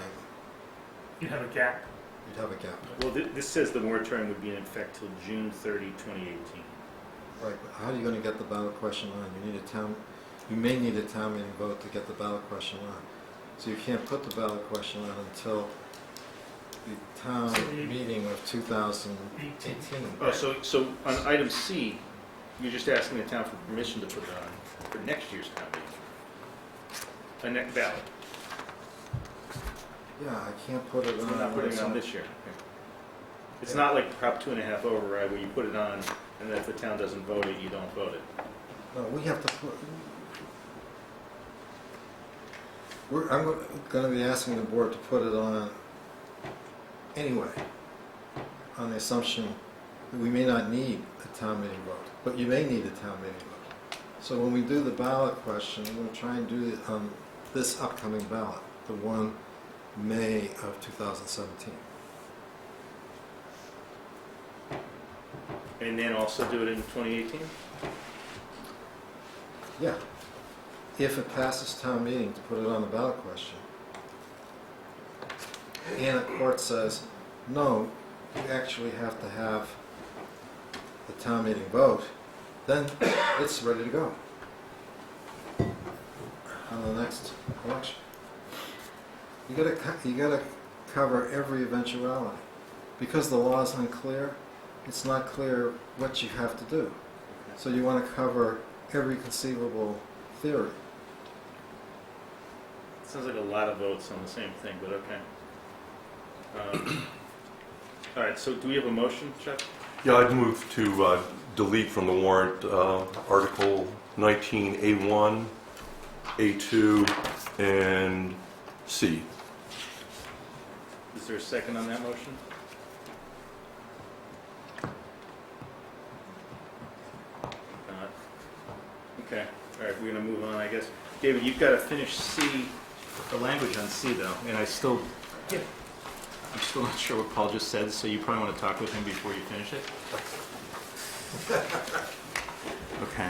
You'd have a gap. You'd have a gap. Well, this says the moratorium would be in effect till June 30, 2018. Right, but how are you going to get the ballot question on? You may need a town meeting vote to get the ballot question on. So you can't put the ballot question on until the town meeting of 2018. Oh, so on item C, you're just asking the town for permission to put it on for next year's town meeting? A next ballot? Yeah, I can't put it on. We're not putting it on this year. Okay. It's not like Prop 2.5 override where you put it on, and then if the town doesn't vote it, you don't vote it. No, we have to put, I'm going to be asking the board to put it on anyway, on the assumption that we may not need a town meeting vote, but you may need a town meeting vote. So when we do the ballot question, we're going to try and do it on this upcoming ballot, the one May of 2017. And then also do it in 2018? Yeah. If it passes town meeting to put it on the ballot question, and the court says, no, you actually have to have the town meeting vote, then it's ready to go on the next election. You gotta cover every eventuality. Because the law is unclear, it's not clear what you have to do. So you want to cover every conceivable theory. Sounds like a lot of votes on the same thing, but okay. All right, so do we have a motion, Chuck? Yeah, I'd move to delete from the warrant Article 19A1, A2, and C. Is there a second on that motion? Not. Okay, all right, we're gonna move on, I guess. David, you've got to finish C, the language on C though, and I'm still not sure what Paul just said, so you probably want to talk with him before you finish it. Okay.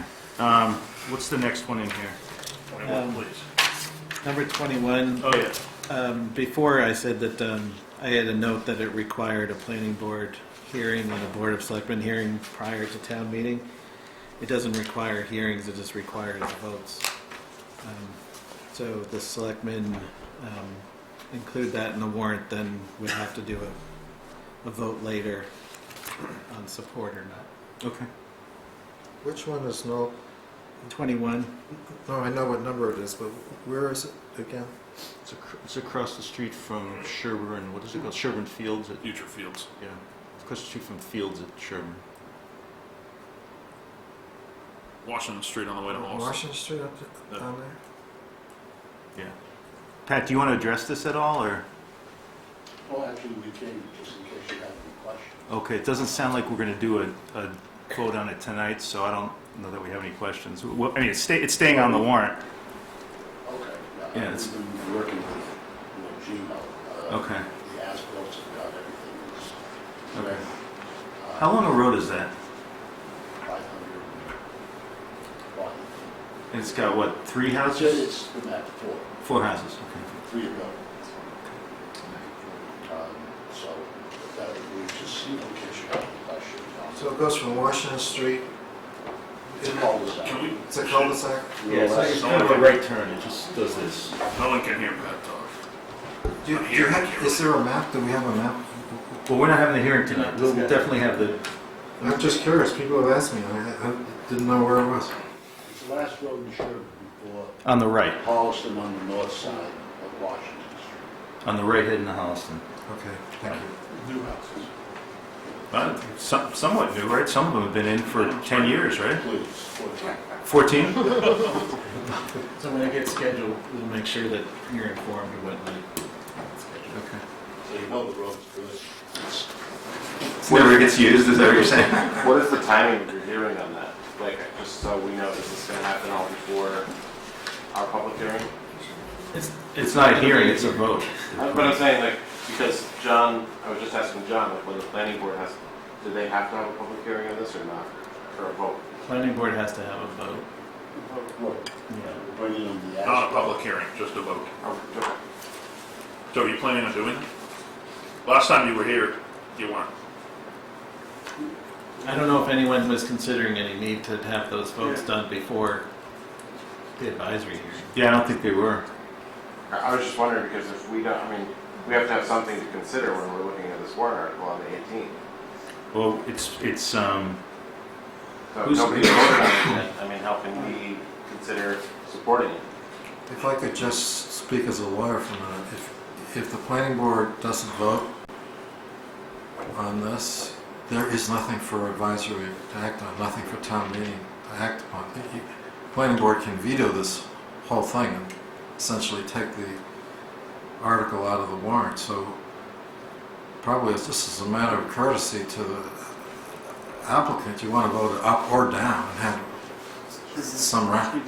What's the next one in here? Please. Number 21. Oh, yeah. Before I said that I had a note that it required a planning board hearing and a board of selectmen hearing prior to town meeting. It doesn't require hearings, it just requires votes. So the selectmen include that in the warrant, then we'd have to do a vote later on support or not. Okay. Which one is no? 21. No, I know what number it is, but where is it again? It's across the street from Sherborn, what is it called? Sherborn Fields? Future Fields. Yeah, it's across the street from Fields at Sherborn. Washington Street on the way to Halston. Washington Street up Yeah. down there? Yeah. Pat, do you want to address this at all, or? Well, actually, we can, just in case you have any questions. Okay, it doesn't sound like we're going to do a vote on it tonight, so I don't know that we have any questions. Well, I mean, it's staying on the warrant. Okay. Yeah, it's- We've been working with Gino. Okay. The as-bills have got everything. It's Okay. ready. How long a road is that? 501. And it's got, what, 3 houses? It's the map 4, 4 houses, okay. 3 of them. So that we just see in case you have any questions. So it goes from Washington Street, It's a cul-de-sac. Can we? it's a cul-de-sac? Yeah, it's kind of a right turn, it just does this. No one can hear Pat talk. Is there a map? Do we have a map? Well, we're not having the hearing tonight. We'll definitely have the, I'm just curious. People have asked me. I didn't know where it was. It's the last road in Sherborn before on the right, Holliston on the north side of Washington Street. on the right heading to Holliston. Okay, thank you. New houses. Somewhat new, right? Some of them have been in for 10 years, right? Please. 14? So when it gets scheduled, we'll make sure that you're informed of what night it's scheduled. Okay. So you know the road's good. It's Never gets used, is that what you're saying? What is the timing of your hearing on that? Like, just so we know, is this going to happen all before our public hearing? It's not a hearing, it's a vote. But I'm saying, like, because John, I was just asking John, like, when the planning board has, do they have to have a public hearing on this or not? For a vote? Planning board has to have a vote. what, bringing in the Not a as-bills. public hearing, just a vote. Oh, okay. So are you planning on doing it? Last time you were here, you weren't. I don't know if anyone was considering any need to have those votes done before the advisory hearing. Yeah, I don't think they were. I was just wondering, because if we don't, I mean, we have to have something to consider when we're looking at this warrant article on the 18th. Well, it's So if Who's- nobody voted on it yet, I mean, how can we consider supporting it? If I could just speak as a lawyer for a minute, if the planning board doesn't vote on this, there is nothing for advisory to act on, nothing for town meeting to act upon. The planning board can veto this whole thing and essentially take the article out of the warrant, so probably it's just as a matter of courtesy to the applicant, you want to vote it up or down and have some round.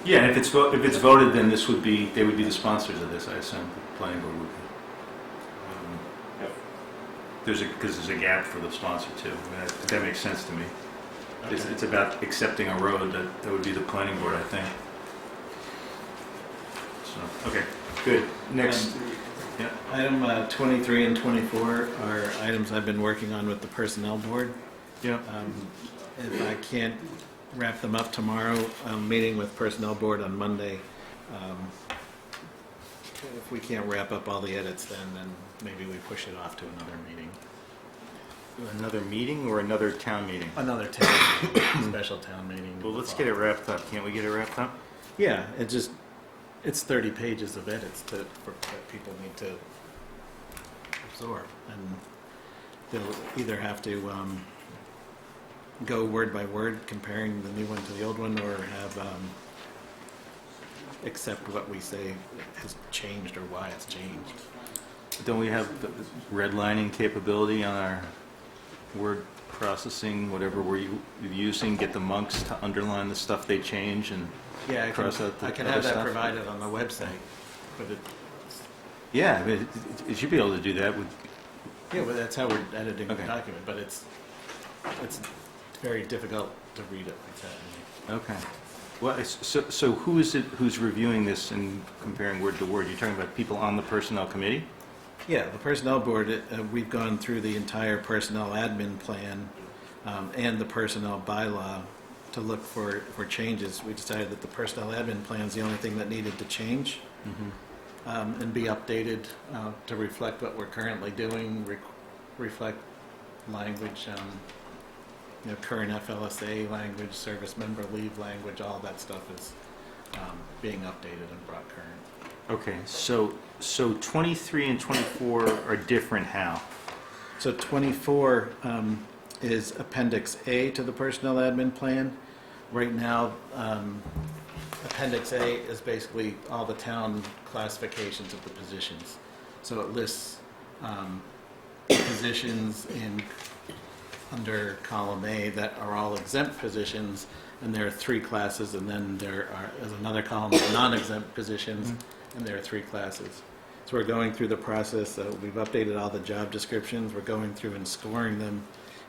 yeah. If it's voted, then they would be the sponsors of this. I assume the planning board would be. Because there's a gap for the sponsor too. I mean, that makes sense to me. It's about accepting a road. That would be the planning board, I think. So okay, good. Next. Yeah. Item 23 and 24 are items I've been working on with the Personnel Board. Yeah. If I can't wrap them up tomorrow, I'm meeting with Personnel Board on Monday. If we can't wrap up all the edits then maybe we push it off to another meeting. Another meeting or another town meeting? Another town meeting, special town meeting. Well, let's get it wrapped up. Can't we get it wrapped up? Yeah, it's 30 pages of edits that people need to absorb. And they'll either have to go word by word, comparing the new one to the old one, or have accept what we say has changed or why it's changed. Don't we have the redlining capability on our word processing, whatever we're using, get the monks to underline the stuff they change and Yeah, cross out the I can other have that stuff? provided on the website, but Yeah, I mean, it should be able to do that with, yeah, but that's how we're editing Okay. the document, but it's very difficult to read it like that. okay. Well, so who is it who's reviewing this and comparing word to word? You're talking about people on the personnel committee? Yeah, the Personnel Board, we've gone through the entire personnel admin plan and the personnel bylaw to look for changes. We decided that the personnel admin plan is the only thing that needed to change and be updated to reflect what we're currently doing, reflect language, current FLSA language, service member leave language, all that stuff is being updated and brought current. Okay, so 23 and 24 are different how? So 24 is Appendix A to the Personnel Admin Plan. Right now, Appendix A is basically all the town classifications of the positions. So it lists positions under column A that are all exempt positions, and there are 3 classes, and then there is another column of non-exempt positions, and there are 3 classes. So we're going through the process. We've updated all the job descriptions. We're going through and scoring them.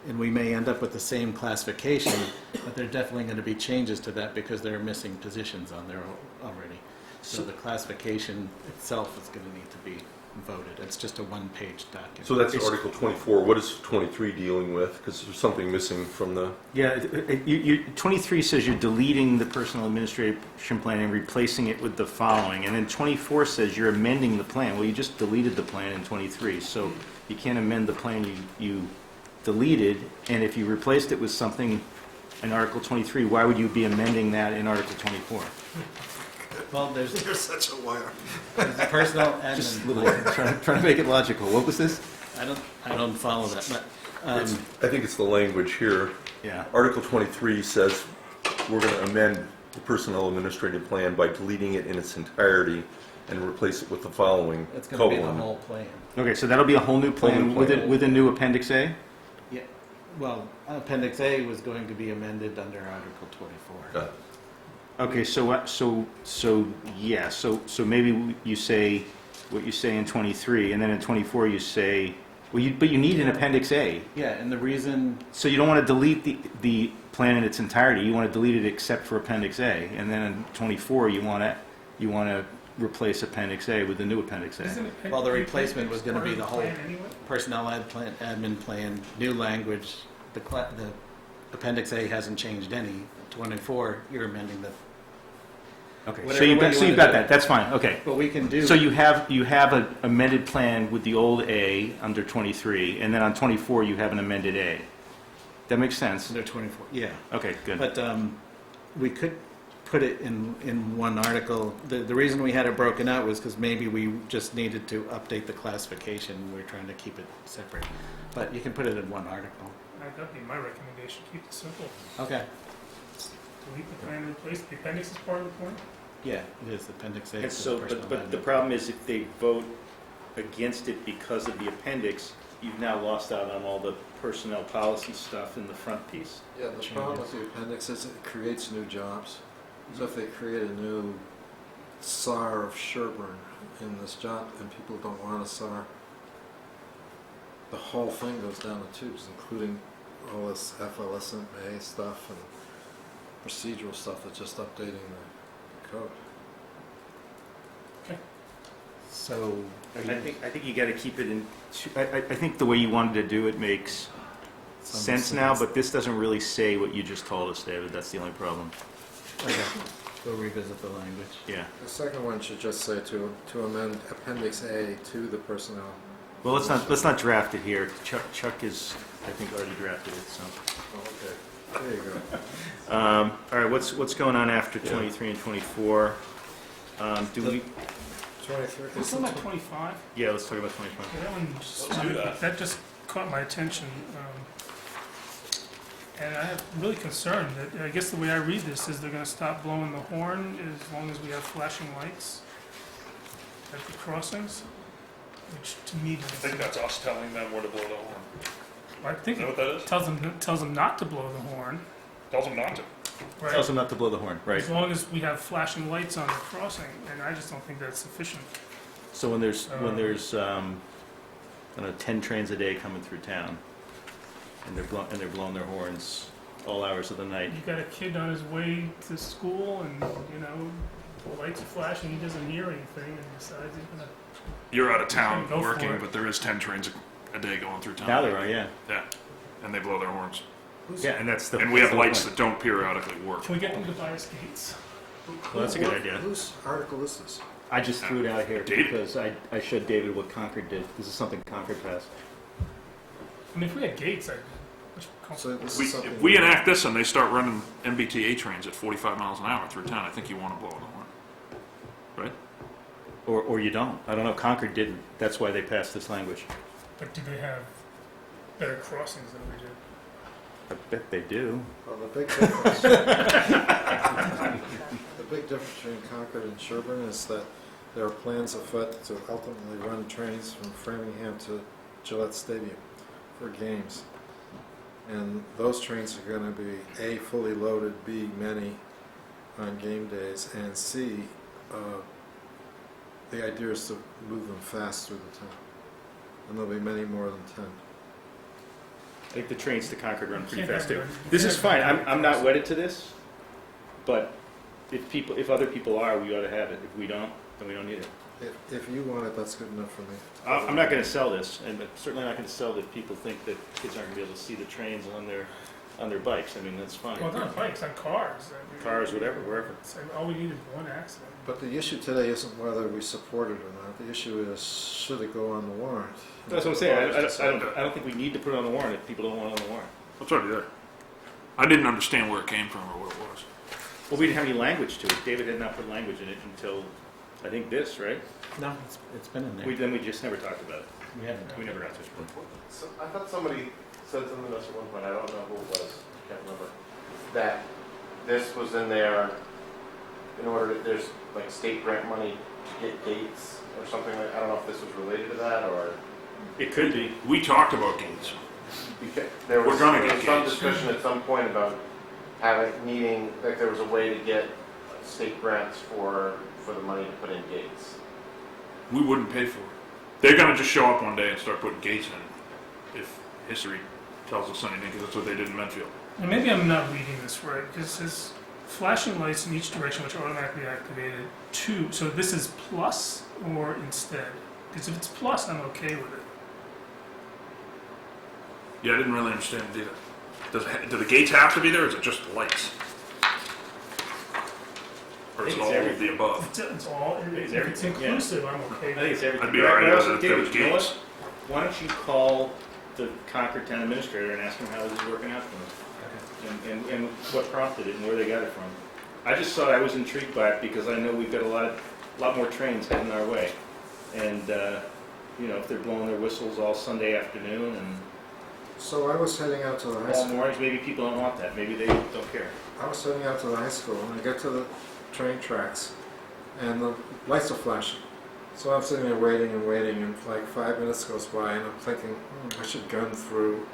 And we may end up with the same classification, but there are definitely going to be changes to that because there are missing positions on there already. So the classification itself is going to need to be voted. It's just a one-page document. So that's Article 24. What is 23 dealing with? Because there's something missing from the... Yeah, 23 says you're deleting the personal administration plan and replacing it with the following. And then 24 says you're amending the plan. Well, you just deleted the plan in 23, so you can't amend the plan you deleted. And if you replaced it with something in Article 23, why would you be amending that in Article 24? Well, there's You're such a lawyer. the personnel Just admin. trying to make it logical. What was this? I don't follow that, but I think it's the language here. Yeah. Article 23 says we're going to amend the personnel administrative plan by deleting it in its entirety and replace it with the following it's going to be the colon. whole plan. Okay, so that'll be a whole new plan, Whole new plan. with a new Appendix A? Yeah. Well, Appendix A was going to be amended under Article 24. Got it. Okay, so maybe you say what you say in 23, and then in 24 you say, well, but you need an Appendix A. Yeah, and the reason, So you don't want to delete the plan in its entirety. You want to delete it except for Appendix A, and then in 24 you want to replace Appendix A with the new Appendix A. well, the replacement was going to be the whole Plan anyway? personnel admin plan, new language. The Appendix A hasn't changed any. 24, you're amending Okay, so Whatever you've way got, you so you've wanna got do that, it. that's fine, okay. But we can do. So you have an amended plan with the old A under 23, and then on 24, you have an amended A. That makes sense? They're 24, yeah. Okay, good. But we could put it in one article. The reason we had it broken out was because maybe we just needed to update the classification. We're trying to keep it separate. But you can put it in one article. That'd be my recommendation, keep it simple. Okay. Delete the plan and replace, the appendix is part of the plan? Yeah, it is Appendix A. And to the so, personal but the bylaw. problem is if they vote against it because of the appendix, you've now lost out on all the personnel policy stuff in the front piece. Yeah, the problem with the appendix is it creates new jobs. So if they create a new SAR of Sherborn in this job and people don't want a SAR, the whole thing goes down the tubes, including all this FLSMA stuff and procedural stuff that's just updating the code. So, I think you got to keep it in, I think the way you wanted to do it makes sense now, but this doesn't really say what you just told us, David, that's the only problem. okay, we'll revisit the language. Yeah. The second one should just say to amend Appendix A to the personnel. Well, let's not draft it here. Chuck is, I think, already drafted it, so. Oh, okay, there you go. All right, what's going on after 23 and 24? Do we, 23. Let's talk about 25. yeah, let's talk about 25. Yeah, that one just, that just caught my attention. And I'm really concerned that, I guess the way I read this is they're gonna stop blowing the horn as long as we have flashing lights at the crossings, which to me I think that's us telling them where to blow the horn. I think Is that it what that is? tells them not to blow the horn. Tells them not to. Right. Tells them not to blow the horn, right. As long as we have flashing lights on the crossing, and I just don't think that's sufficient. So when there's, I don't know, 10 trains a day coming through town, and they're blowing their horns all hours of the night. You got a kid on his way to school, and the lights are flashing, he doesn't hear anything, and decides he's gonna. You're out of town Go for working, it. but there is 10 trains a day going through town. Now there are, yeah. Yeah, and they blow their horns. Yeah, and that's the. And we have that's the lights point. that don't periodically work. Can we get them to buy us gates? Well, that's a good idea. Whose article is this? I just threw it out here David. because I showed David what Concord did. This is something Concord passed. I mean, if we had gates, I'd much So this We, is something. if we enact this and they start running MBTA trains at 45 miles an hour through town, I think you want to blow the horn. Right? Or you don't. I don't know. Concord didn't. That's why they passed this language. But do they have better crossings than we do? I bet they do. Well, the big difference. The big difference between Concord and Sherborn is that there are plans afoot to ultimately run trains from Framingham to Gillette Stadium for games. And those trains are going to be A, fully loaded, B, many on game days, and C, the idea is to move them fast through the town. And there'll be many more than 10. I think the trains to Concord run pretty Can't fast have too. it. This is fine. Can't have it. I'm not wedded to this, but if other people are, we ought to have it. If we don't, then we don't need it. If you want it, that's good enough for me. I'm not going to sell this, and I'm certainly not going to sell that people think that kids aren't going to be able to see the trains on their bikes. I mean, that's fine. Well, not bikes, on cars. I mean, Cars, whatever, wherever. All we need is one accident. But the issue today isn't whether we support it or not. The issue is, should it go on the warrant? That's what I'm saying. I don't think we need to put it on the warrant if people don't want it on the warrant. What's already there? I didn't understand where it came from or what it was. Well, we didn't have any language to it. David had not put language in it until, I think, this, right? No, it's been in there. Then we just never talked about it. We haven't. We never got to it. So I thought somebody said something to us at one point, I don't know who it was, can't remember, that this was in there in order to, there's like state grant money to get gates or something like, I don't know if this was related to that or. It could be. We talked about gates. Because there was, We're gonna there get was some gates. discussion at some point about needing, like there was a way to get state grants for the money to put in gates. We wouldn't pay for it. They're going to just show up one day and start putting gates in if history tells us anything, because that's what they did in Medfield. And maybe I'm not reading this right, because it says flashing lights in each direction which are automatically activated. So this is plus or instead? Because if it's plus, I'm okay with it. Yeah, I didn't really understand it either. Do the gates have to be there, or is it just lights? Or Or is it it's all every- of the above? It's all, if It's it's everything, yeah. inclusive, I'm okay I think with it's it. everything. I'd be all right What else with would it you if do? there You was know gates. what? Why don't you call the Concord Town Administrator and ask him how this is working out for him? And what prompted it and where they got it from. I just thought I was intrigued by it because I know we've got a lot more trains heading our way. And, you know, if they're blowing their whistles all Sunday afternoon and So I was heading out to the high all school. mornings, maybe people don't want that. Maybe they don't care. I was heading out to the high school, and I get to the train tracks, and the lights are flashing. So I'm sitting there waiting, and like 5 minutes goes by, and I'm thinking, I should gun through.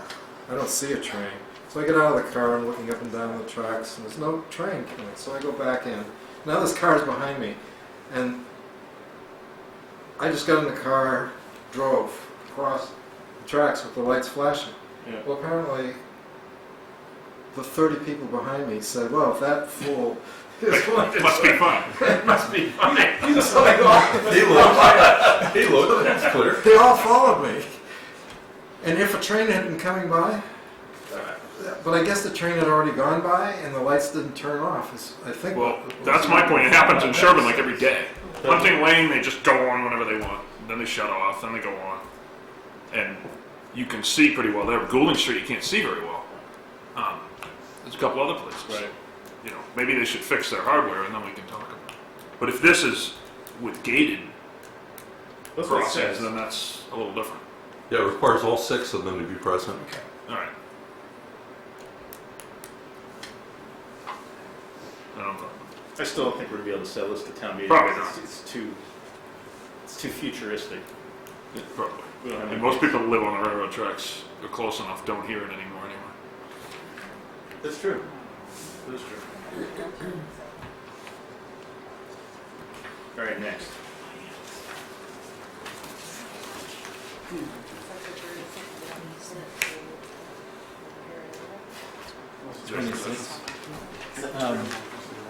I don't see a train. So I get out of the car, and looking up and down the tracks, and there's no train coming. So I go back in. Now this car's behind me, and I just got in the car, drove across the tracks with the lights flashing. Yeah. Well, apparently, the 30 people behind me said, well, if that fool is going to... Must be fun. It must be fine. So I go, Hey, look, that's clear. they all followed me. And if a train had been coming by, but I guess the train had already gone by and the lights didn't turn off. I think. Well, that's my point. It happens in Sherborn like every day. Hunting Lane, they just go on whenever they want. Then they shut off, then they go on. And you can see pretty well there. Goulding Street, you can't see very well. There's a couple other places. Right. You know, maybe they should fix their hardware and then we can talk about it. But if this is with gated That's what it crossings, says. then that's a little different. Yeah, it requires all 6 of them to be present. All right. I still don't think we're gonna be able to sell this to town meeting. Probably because not. It's too futuristic. Probably. We don't have And any- most people who live on the railroad tracks, they're close enough, don't hear it anymore anyway. That's true. That's true. All right, next.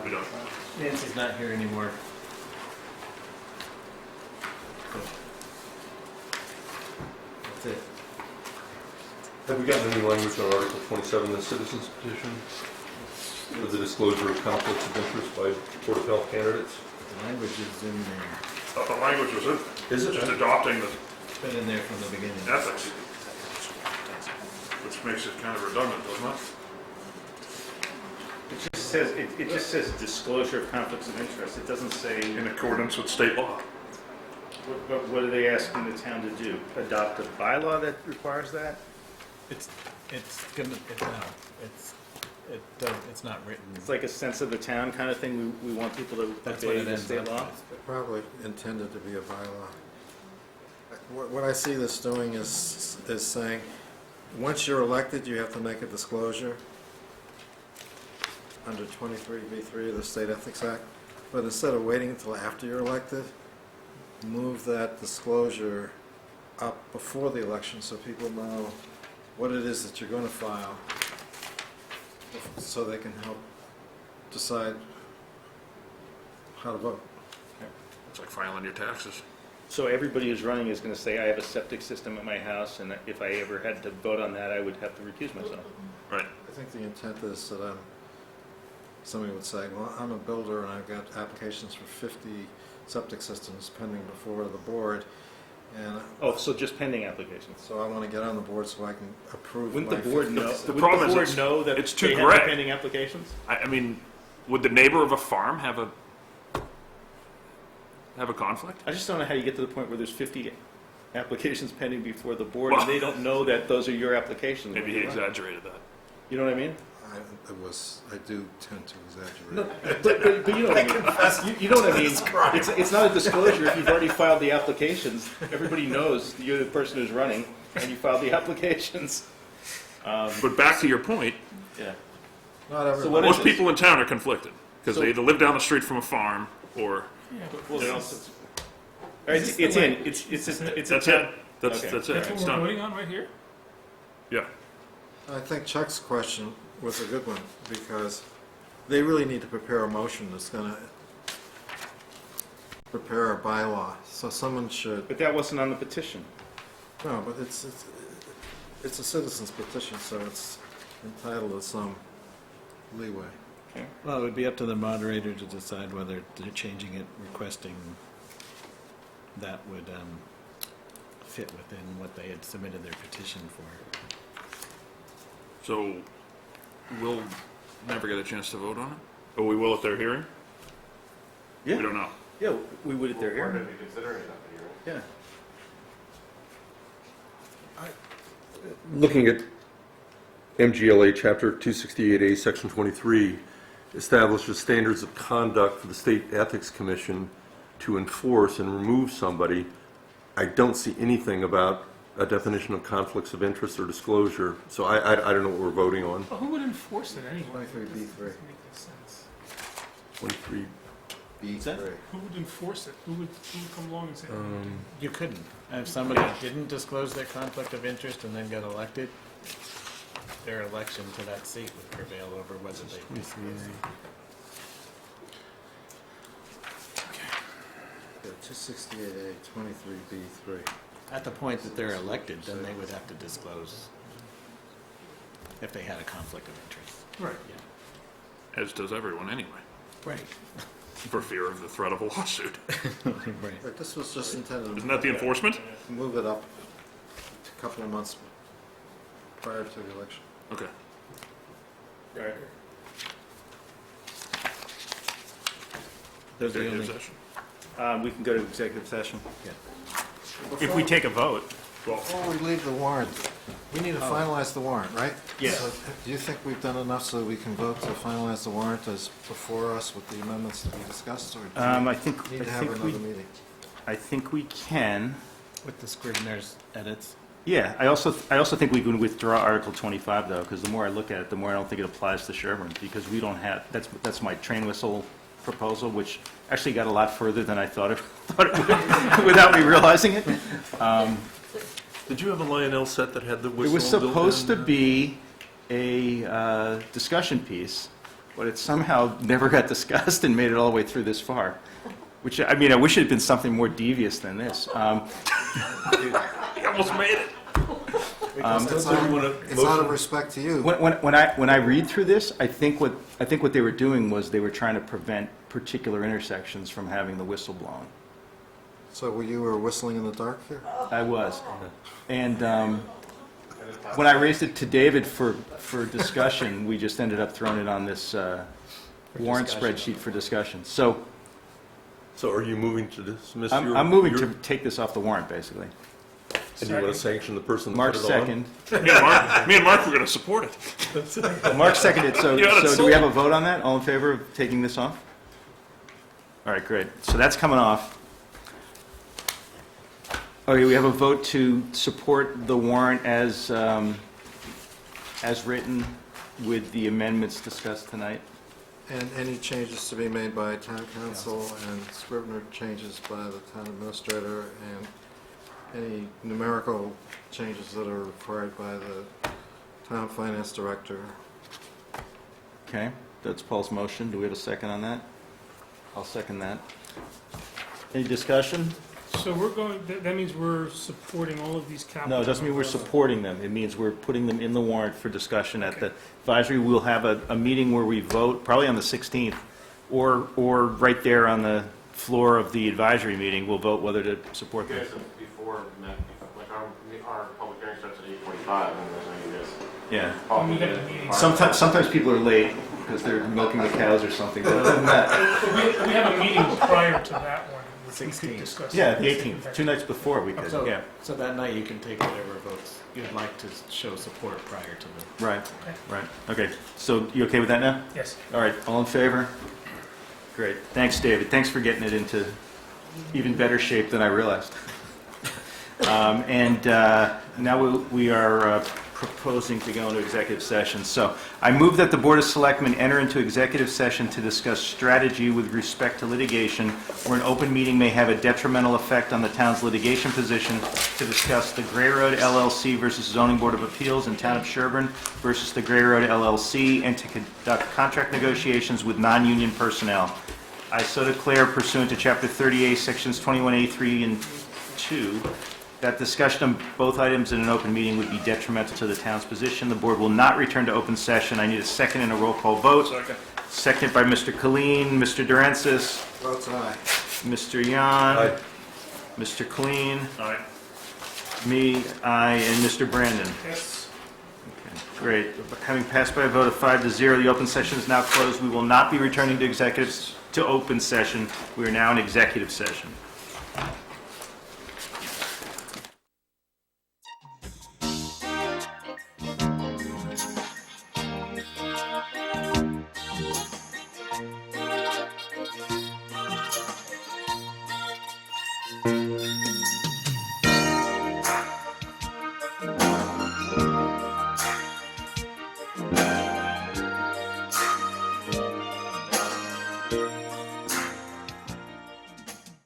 We don't. Nancy's not here anymore. That's it. Have we gotten any language on Article 27, the citizens petition? For the disclosure of conflicts of interest by Board of Health candidates? The language is in there. Thought the language was in. Is it? Just adopting the It's been in there from the beginning. ethics, which makes it kind of redundant, doesn't it? It just says disclosure of conflicts of interest. It doesn't say, In accordance with state law. what are they asking the town to do? Adopt a bylaw that requires that? It's gonna, it's not written. It's like a sense of the town kind of thing. We want people to That's what obey it the ends state up law? with. Probably intended to be a bylaw. What I see this doing is saying, once you're elected, you have to make a disclosure under 23B3 of the State Ethics Act. But instead of waiting until after you're elected, move that disclosure up before the election so people know what it is that you're going to file, so they can help decide how to vote. It's like filing your taxes. So everybody who's running is going to say, I have a septic system at my house, and if I ever had to vote on that, I would have to recuse myself. Right. I think the intent is that somebody would say, well, I'm a builder and I've got applications for 50 septic systems pending before the board, and Oh, so just pending applications? so I want to get on the board so I can approve Wouldn't my the board 50 know, systems. wouldn't problem the is board it's- know that it's too they have gray. pending applications? I mean, would the neighbor of a farm have a conflict? I just don't know how you get to the point where there's 50 applications pending before the board, Well- and they don't know that those are your applications. Maybe he exaggerated that. You know what I mean? I do tend to exaggerate. No, but you know what I mean. You know what I mean. It's not a disclosure if you've already filed the applications. Everybody knows you're the person who's running, and you filed the applications. But back to your point, Yeah. Not everybody. So what is most it? people in town are conflicted because So- they either live down the street from a farm or Yeah, but Well, this it's- is- It's this the in. way- It's is it? it's that's a it. That's Okay. it. That's It's what we're done. voting on right here? Yeah. I think Chuck's question was a good one, because they really need to prepare a motion that's going to prepare a bylaw. So someone should, But that wasn't on the petition. no, but it's a citizen's petition, so it's entitled to some leeway. Well, it would be up to the moderator to decide whether they're changing it, requesting that would fit within what they had submitted their petition for. So we'll never get a chance to vote on it? Or we will at their hearing? Yeah. We don't know. Yeah, we would at their We're hearing. going to be considering it at the hearing. Yeah. Looking at MGLA Chapter 268A, Section 23, establishes standards of conduct for the State Ethics Commission to enforce and remove somebody. I don't see anything about a definition of conflicts of interest or disclosure, so I don't know what we're voting on. Well, who would enforce it anyway? 23B3. Doesn't make any sense. 23. B3. Who would enforce it? Who would come along and say, You couldn't. If somebody didn't disclose their conflict of interest and then got elected, their election to that seat would prevail over whether they disclosed. 268A, 23B3. At the point that they're elected, then they would have to disclose if they had a conflict of interest. right? As does everyone anyway, Right. for fear of the threat of a lawsuit. Right. But this was just intended Isn't that the enforcement? to move it up a couple of months prior to the election. Okay. Those are the Executive only, session. We can go to executive session. yeah. If we take a vote. Before we leave the warrant, we need to finalize the warrant, right? Yes. So do you think we've done enough so we can vote to finalize the warrant as before us with the amendments that we discussed, or do I think, we need I to have think another we, meeting? I think we can. With the Scrivener's edits. Yeah, I also think we can withdraw Article 25, though, because the more I look at it, the more I don't think it applies to Sherborn, because we don't have, that's my train whistle proposal, which actually got a lot further than I thought it would, without me realizing it. Did you have a Lionel set that had the whistle It was built supposed to in? be a discussion piece, but it somehow never got discussed and made it all the way through this far, which, I mean, I wish it had been something more devious than this. You almost made it. It's out of respect to you. When I read through this, I think what they were doing was they were trying to prevent particular intersections from having the whistle blown. So you were whistling in the dark here? I was. And when I raised it to David for discussion, we just ended up throwing it on this warrant spreadsheet for discussion. So So are you moving to dismiss your... I'm moving your- to take this off the warrant, basically. And you want to sanction the person that March put it on? 2nd. Me and Mark were going to support it. March 2nd, so You had it do we sold. have a vote on that? All in favor of taking this off? All right, great. So that's coming off. Okay, we have a vote to support the warrant as written with the amendments discussed tonight. And any changes to be made by town council and Scrivener changes by the town administrator and any numerical changes that are required by the town finance director. Okay, that's Paul's motion. Do we have a second on that? I'll second that. Any discussion? So we're going, that means we're supporting all of these capital. No, it doesn't mean we're supporting them. It means we're putting them in the warrant for discussion at the advisory. We'll have a meeting where we vote, probably on the 16th, or right there on the floor of the advisory meeting, we'll vote whether to support You them. guys have before met, like our public hearing starts at 8:45, and there's no you guys. Yeah. call We me got in. the meeting. Sometimes people are late because they're milking the cows or something. But other than that, We have a meeting prior to that one, which we 16th. could discuss. yeah, the 18th, 2 nights before we could, yeah. So that night you can take whatever votes you'd like to show support prior to the. Right, right. Okay, so you okay with that now? Yes. All right, all in favor? Great. Thanks, David. Thanks for getting it into even better shape than I realized. And now we are proposing to go into executive session. So I move that the Board of Selectmen enter into executive session to discuss strategy with respect to litigation where an open meeting may have a detrimental effect on the town's litigation position, to discuss the Gray Road LLC versus Zoning Board of Appeals in Town of Sherborn versus the Gray Road LLC, and to conduct contract negotiations with non-union personnel. I so declare pursuant to Chapter 30A, Sections 21A3 and 2, that discussion of both items in an open meeting would be detrimental to the town's position. The board will not return to open session. I need a second and a roll call vote. Second. Second by Mr. Colleen, Mr. Durensis, Votes aye. Mr. Yan, Aye. Mr. Colleen, All right. me, I, and Mr. Brandon. Yes. Okay, great. Having passed by a vote of 5-0, the open session is now closed. We will not be returning to open session. We are now in executive session.